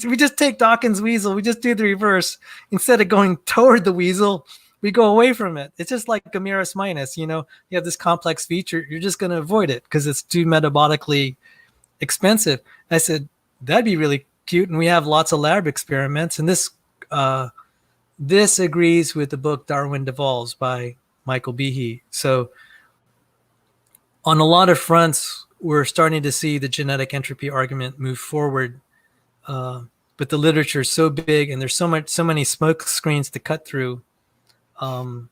we just take Dawkins' Weasel, we just do the reverse. Instead of going toward the Weasel, we go away from it. It's just like Gamiris minus, you have this complex feature, you're just going to avoid it because it's too metabolically expensive. I said, that'd be really cute. And we have lots of lab experiments. And this agrees with the book Darwin Devolves by Michael Behe. So on a lot of fronts, we're starting to see the genetic entropy argument move forward. But the literature is so big and there's so many smoke screens to cut through that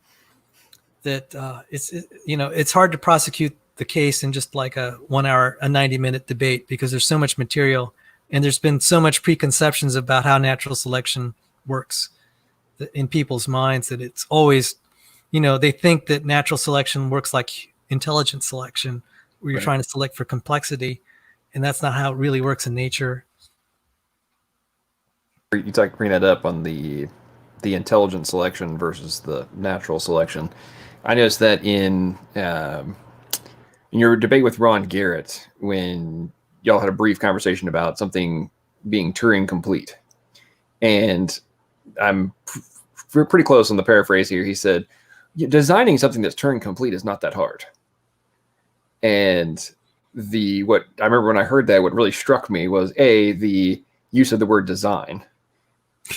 it's hard to prosecute the case in just like a 1 hour, a 90-minute debate because there's so much material and there's been so much preconceptions about how natural selection works in people's minds that it's always, they think that natural selection works like intelligent selection where you're trying to select for complexity, and that's not how it really works in nature. You bring that up on the intelligent selection versus the natural selection. I noticed that in your debate with Ron Garrett, when y'all had a brief conversation about something being Turing complete, and I'm pretty close on the paraphrase here. He said, designing something that's Turing complete is not that hard. And what I remember when I heard that, what really struck me was A, the use of the word design,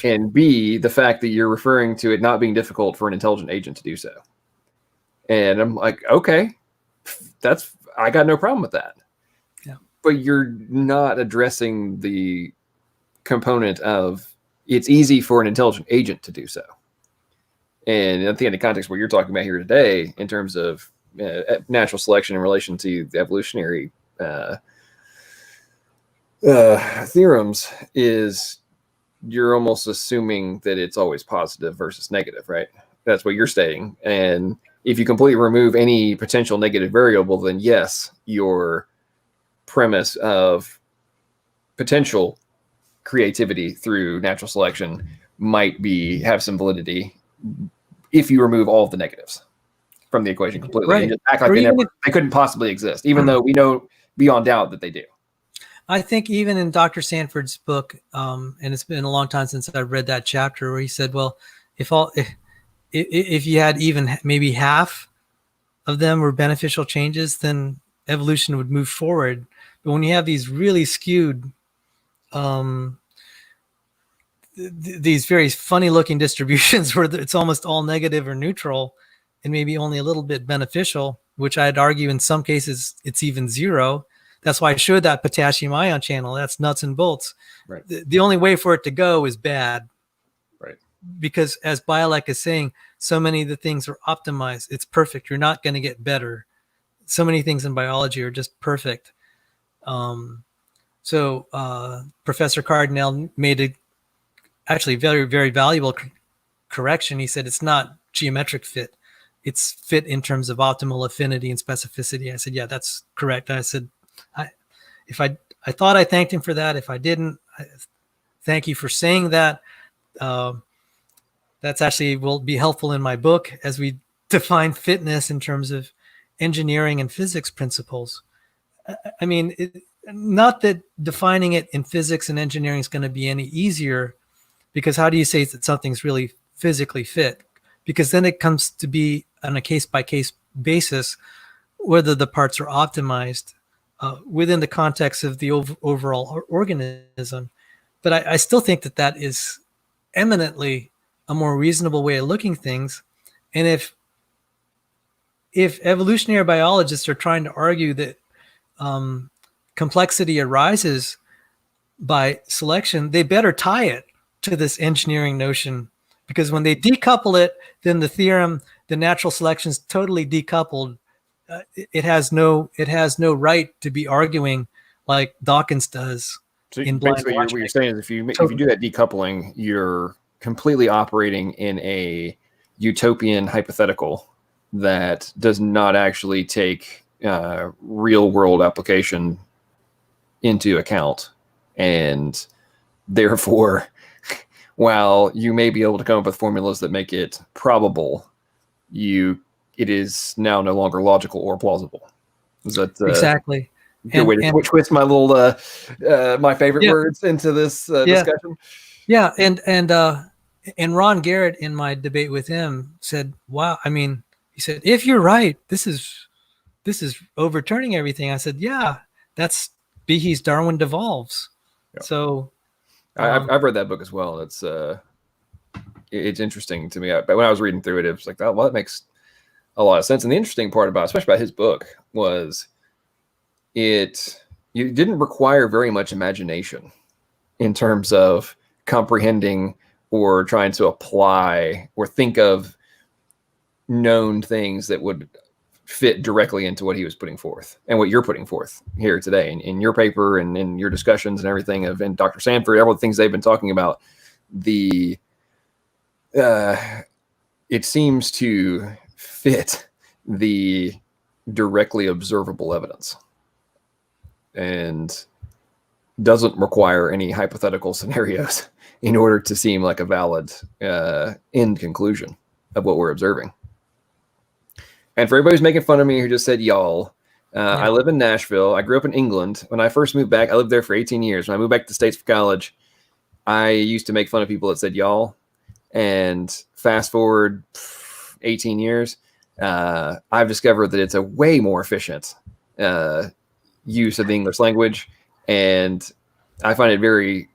and B, the fact that you're referring to it not being difficult for an intelligent agent to do so. And I'm like, okay, I got no problem with that. Yeah. But you're not addressing the component of it's easy for an intelligent agent to do so. And I think in the context of what you're talking about here today, in terms of natural selection in relation to the evolutionary theorems, is you're almost assuming that it's always positive versus negative, right? That's what you're saying. And if you completely remove any potential negative variable, then yes, your premise of potential creativity through natural selection might have some validity if you remove all of the negatives from the equation completely, right, and just act like they couldn't possibly exist, even though we know beyond doubt that they do. I think even in Dr. Sanford's book, and it's been a long time since I read that chapter, where he said, well, if you had even maybe half of them were beneficial changes, then evolution would move forward. But when you have these really skewed, these very funny looking distributions where it's almost all negative or neutral and maybe only a little bit beneficial, which I'd argue in some cases it's even zero. That's why I showed that potassium ion channel. That's nuts and bolts. Right. The only way for it to go is bad. Right. Because as Biolek is saying, so many of the things are optimized. It's perfect. You're not going to get better. So many things in biology are just perfect. So Professor Cardinal made a actually very, very valuable correction. He said it's not geometric fit. It's fit in terms of optimal affinity and specificity. I said, yeah, that's correct. I said, I thought I thanked him for that. If I didn't, thank you for saying that. That's actually will be helpful in my book as we define fitness in terms of engineering and physics principles. I mean, not that defining it in physics and engineering is going to be any easier, because how do you say that something's really physically fit? Because then it comes to be on a case-by-case basis whether the parts are optimized within the context of the overall organism. But I still think that is eminently a more reasonable way of looking things. And if evolutionary biologists are trying to argue that complexity arises by selection, they better tie it to this engineering notion, because when they decouple it, then the theorem, the natural selection is totally decoupled. It has no right to be arguing like Dawkins does. So basically, what you're saying is if you do that decoupling, you're completely operating in a utopian hypothetical that does not actually take real world application into account. And therefore, while you may be able to come up with formulas that make it probable, it is now no longer logical or plausible. Is that exactly good way to twist my little my favorite words into this discussion? Yeah, and Ron Garrett, in my debate with him, said, "Wow, I mean," he said, "if you're right, this is overturning everything." I said, "Yeah, that's Behe's Darwin devolves." Yeah. So I've read that book as well. It's interesting to me. But when I was reading through it, it was like, oh, well, that makes a lot of sense. And the interesting part about, especially about his book, was you didn't require very much imagination in terms of comprehending or trying to apply or think of known things that would fit directly into what he was putting forth and what you're putting forth here today in your paper and in your discussions and everything and Dr. Sanford, all the things they've been talking about. It seems to fit the directly observable evidence and doesn't require any hypothetical scenarios in order to seem like a valid end conclusion of what we're observing. And for everybody who's making fun of me who just said y'all, I live in Nashville. I grew up in England. When I first moved back, I lived there for 18 years. When I moved back to the States for college, I used to make fun of people that said y'all. And fast forward 18 years, I've discovered that it's a way more efficient use of the English language. And I find it very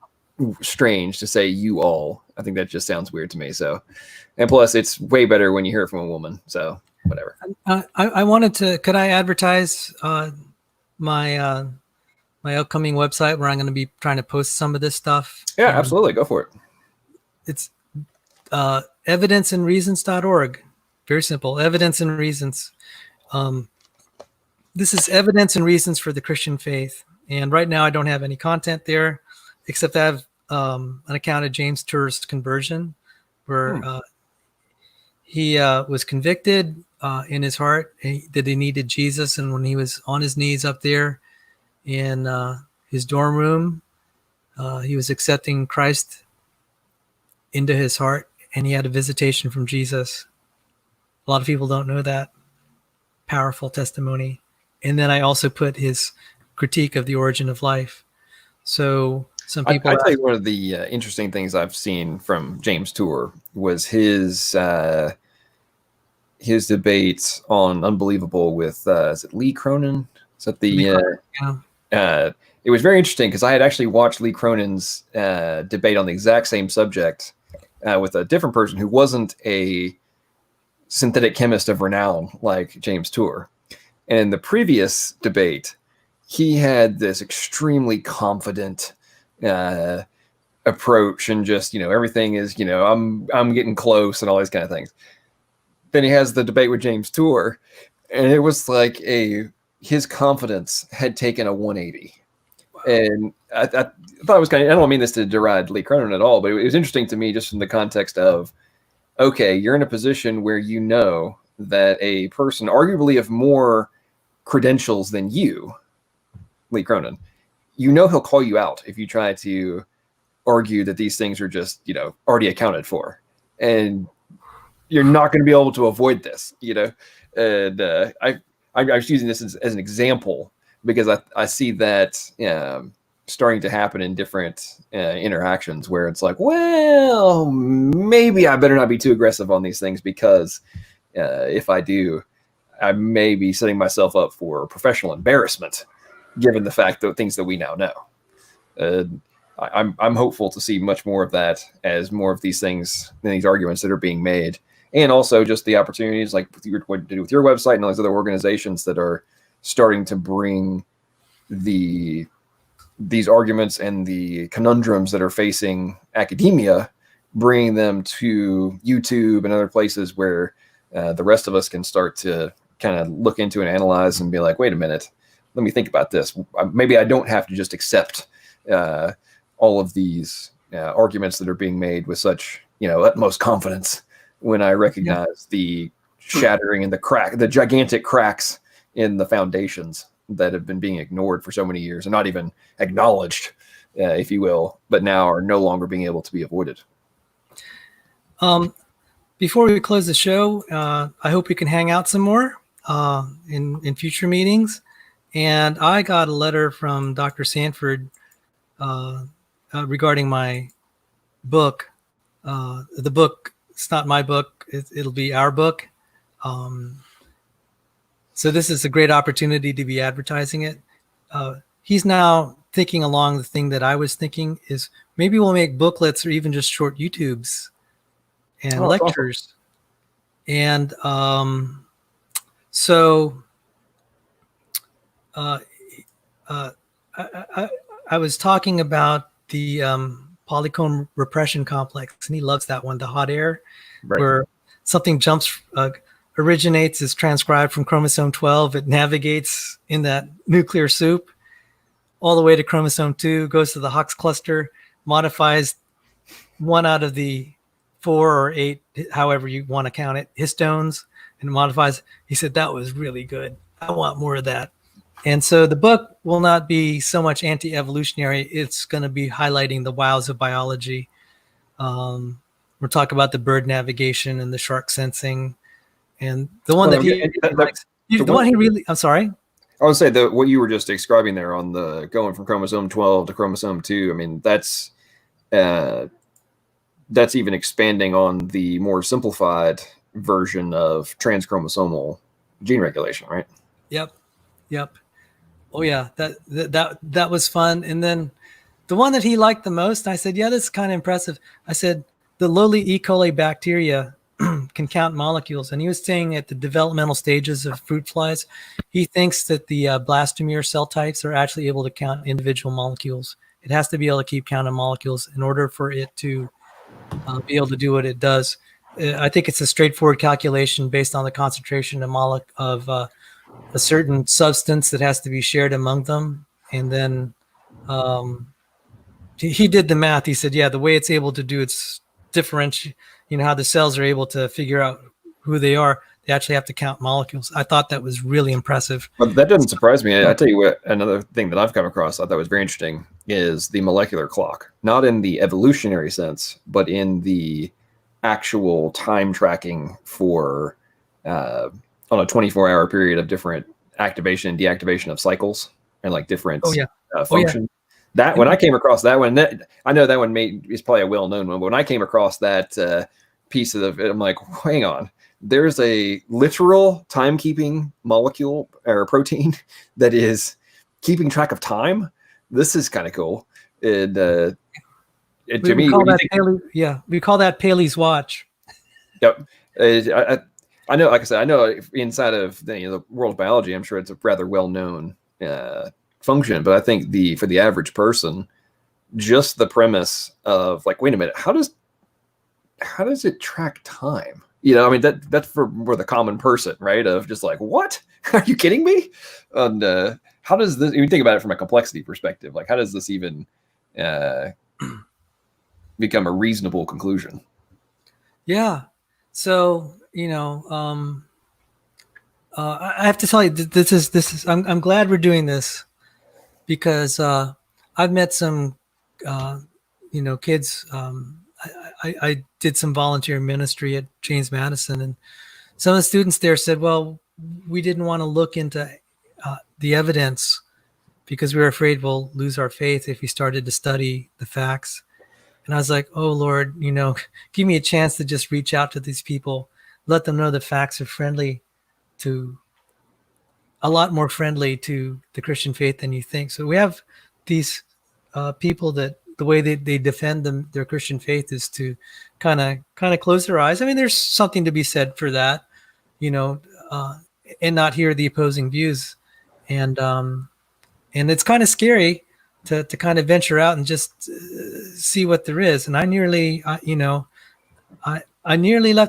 strange to say you all. I think that just sounds weird to me. So, and plus it's way better when you hear it from a woman. So whatever. I wanted to, could I advertise my upcoming website where I'm going to be trying to post some of this stuff? Yeah, absolutely. Go for it. It's evidenceandreasons.org. Very simple. Evidence and reasons. This is evidence and reasons for the Christian faith. And right now I don't have any content there, except I have an account of James Tour's conversion, where he was convicted in his heart that he needed Jesus. And when he was on his knees up there in his dorm room, he was accepting Christ into his heart, and he had a visitation from Jesus. A lot of people don't know that. Powerful testimony. And then I also put his critique of the origin of life. So some people... I tell you, one of the interesting things I've seen from James Tour was his debates on Unbelievable with, is it Lee Cronin? Is that the... it was very interesting because I had actually watched Lee Cronin's debate on the exact same subject with a different person who wasn't a synthetic chemist of renown like James Tour. And in the previous debate, he had this extremely confident approach and just, everything is, I'm getting close and all these kind of things. Then he has the debate with James Tour, and it was like his confidence had taken a 180. And I thought it was I don't mean this to deride Lee Cronin at all, but it was interesting to me just in the context of, okay, you're in a position where you know that a person arguably of more credentials than you, Lee Cronin, he'll call you out if you try to argue that these things are just, already accounted for. And you're not going to be able to avoid this, And I was using this as an example because I see that starting to happen in different interactions where it's like, well, maybe I better not be too aggressive on these things because if I do, I may be setting myself up for professional embarrassment, given the fact that things that we now know. I'm hopeful to see much more of that as more of these things, these arguments that are being made, and also just the opportunities like what you do with your website and all these other organizations that are starting to bring these arguments and the conundrums that are facing academia, bringing them to YouTube and other places where the rest of us can start to kind of look into and analyze and be like, wait a minute, let me think about this. Maybe I don't have to just accept all of these arguments that are being made with such, utmost confidence when I recognize the shattering and the gigantic cracks in the foundations that have been being ignored for so many years and not even acknowledged, if you will, but now are no longer being able to be avoided. Before we close the show, I hope we can hang out some more in future meetings. And I got a letter from Dr. Sanford regarding my book. The book, it's not my book, it'll be our book. So this is a great opportunity to be advertising it. He's now thinking along the thing that I was thinking is maybe we'll make booklets or even just short YouTubes and lectures. Awesome. And so I was talking about the polycomb repression complex, and he loves that one, the hot air, right, where something originates, is transcribed from chromosome 12. It navigates in that nuclear soup all the way to chromosome 2, goes to the Hox cluster, modifies one out of the 4 or 8, however you want to count it, histones, and modifies. He said, that was really good. I want more of that. And so the book will not be so much anti-evolutionary. It's going to be highlighting the wows of biology. We'll talk about the bird navigation and the shark sensing. And the one I'm sorry. I would say that what you were just describing there on the going from chromosome 12 to chromosome 2, I mean, that's even expanding on the more simplified version of transchromosomal gene regulation, right? Yep. Oh yeah, that was fun. And then the one that he liked the most, I said, yeah, that's kind of impressive. I said, the lowly E. coli bacteria can count molecules. And he was saying at the developmental stages of fruit flies, he thinks that the blastomere cell types are actually able to count individual molecules. It has to be able to keep count of molecules in order for it to be able to do what it does. I think it's a straightforward calculation based on the concentration of a certain substance that has to be shared among them. And then he did the math. He said, yeah, the way it's able to do its differentiate, how the cells are able to figure out who they are, they actually have to count molecules. I thought that was really impressive. But that doesn't surprise me. I tell you what, another thing that I've come across I thought was very interesting is the molecular clock, not in the evolutionary sense, but in the actual time tracking for on a 24-hour period of different activation and deactivation of cycles and like different function. That when I came across that one, I know that one is probably a well-known one, but when I came across that piece of it, I'm like, hang on, there's a literal timekeeping molecule or protein that is keeping track of time. This is kind of cool. And we call that Paley's watch. Yep. I know, like I said, I know inside of the world of biology, I'm sure it's a rather well-known function, but I think for the average person, just the premise of like, wait a minute, how does it track time? I mean, that's for the common person, right? Of just like, what? Are you kidding me? And how does this? You think about it from a complexity perspective, like how does this even become a reasonable conclusion? Yeah. So I have to tell you, this is. I'm glad we're doing this because I've met some, kids. I did some volunteer ministry at James Madison, and some of the students there said, "Well, we didn't want to look into the evidence because we were afraid we'll lose our faith if we started to study the facts." And I was like, "Oh Lord, give me a chance to just reach out to these people, let them know the facts are a lot more friendly to the Christian faith than you think." So we have these people that the way they defend their Christian faith is to kind of close their eyes. I mean, there's something to be said for that, and not hear the opposing views. And it's kind of scary to kind of venture out and just see what there is. And I nearly left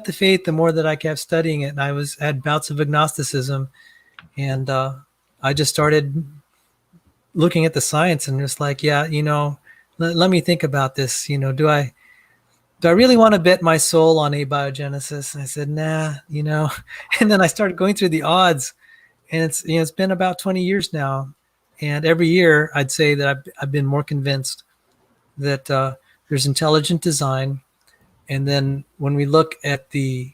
the faith the more that I kept studying it. And I had bouts of agnosticism, and I just started looking at the science and just like, let me think about this. Do I really want to bet my soul on abiogenesis? And I said, nah, And then I started going through the odds, and it's been about 20 years now, and every year I'd say that I've been more convinced that there's intelligent design. And then when we look at the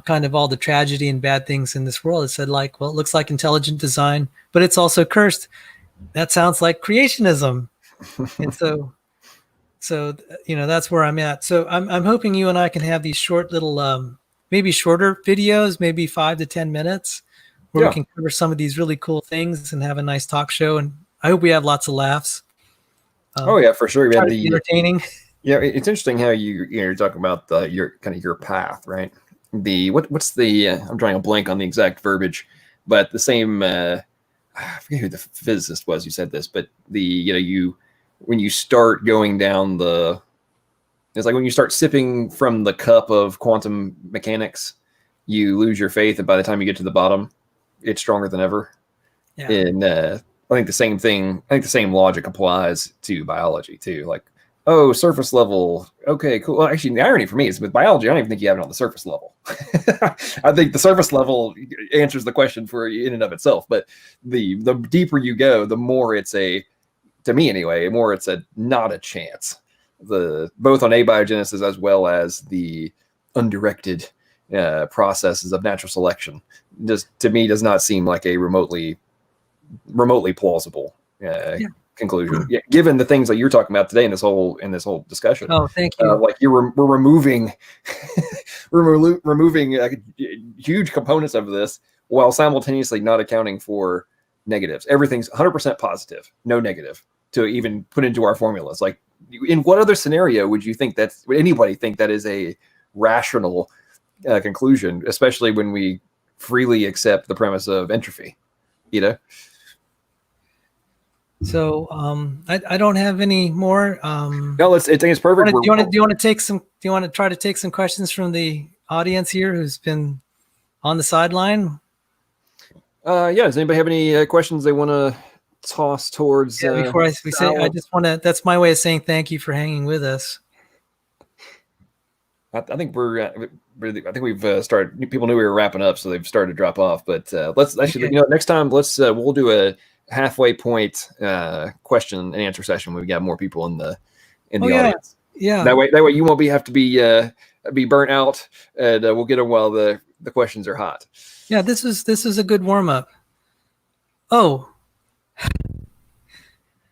kind of all the tragedy and bad things in this world, it said like, well, it looks like intelligent design, but it's also cursed. That sounds like creationism. And so that's where I'm at. So I'm hoping you and I can have these short little, maybe shorter videos, maybe 5 to 10 minutes, where we can cover some of these really cool things and have a nice talk show. And I hope we have lots of laughs. Oh yeah, for sure. Try to be entertaining. Yeah, it's interesting how you're talking about your kind of your path, right? What's the I'm drawing a blank on the exact verbiage, but the same I forget who the physicist was who said this, but when you start going down it's like when you start sipping from the cup of quantum mechanics, you lose your faith, and by the time you get to the bottom, it's stronger than ever. Yeah. And I think the same thing. I think the same logic applies to biology too. Like, oh, surface level. Okay, cool. Well, actually, the irony for me is with biology, I don't even think you have it on the surface level. I think the surface level answers the question for in and of itself. But the deeper you go, the more it's to me anyway, more it's not a chance. Both on abiogenesis as well as the undirected processes of natural selection, just to me does not seem like a remotely plausible conclusion. Yeah, given the things that you're talking about today in this whole discussion. Oh, thank you. Like we're removing huge components of this while simultaneously not accounting for negatives. Everything's 100% positive, no negative to even put into our formulas. Like, in what other scenario would anybody think that is a rational conclusion, especially when we freely accept the premise of entropy, So I don't have any more. No, I think it's perfect. Do you want to try to take some questions from the audience here who's been on the sideline? Does anybody have any questions they want to toss towards? Before I just want to. That's my way of saying thank you for hanging with us. I think we've started. People knew we were wrapping up, so they've started to drop off. But let's actually, next time we'll do a halfway point question and answer session when we got more people in the audience. Yeah. That way you won't have to be burnt out, and we'll get them while the questions are hot. Yeah, this is a good warm up. Oh,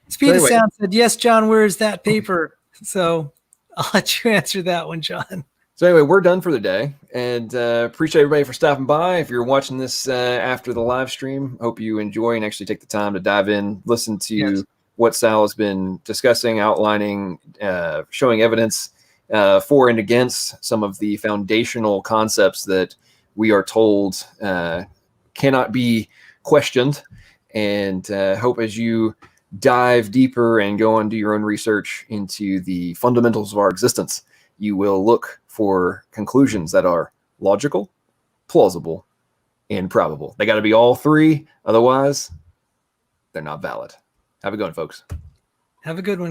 Speed of Sound said, yes, John, where is that paper? So I'll let you answer that one, John. So anyway, we're done for the day, and appreciate everybody for stopping by. If you're watching this after the live stream, hope you enjoy and actually take the time to dive in, listen to what Sal has been discussing, outlining, showing evidence for and against some of the foundational concepts that we are told cannot be questioned. And hope as you dive deeper and go on do your own research into the fundamentals of our existence, you will look for conclusions that are logical, plausible, and probable. They got to be all three. Otherwise, they're not valid. Have a good one, folks. Have a good one.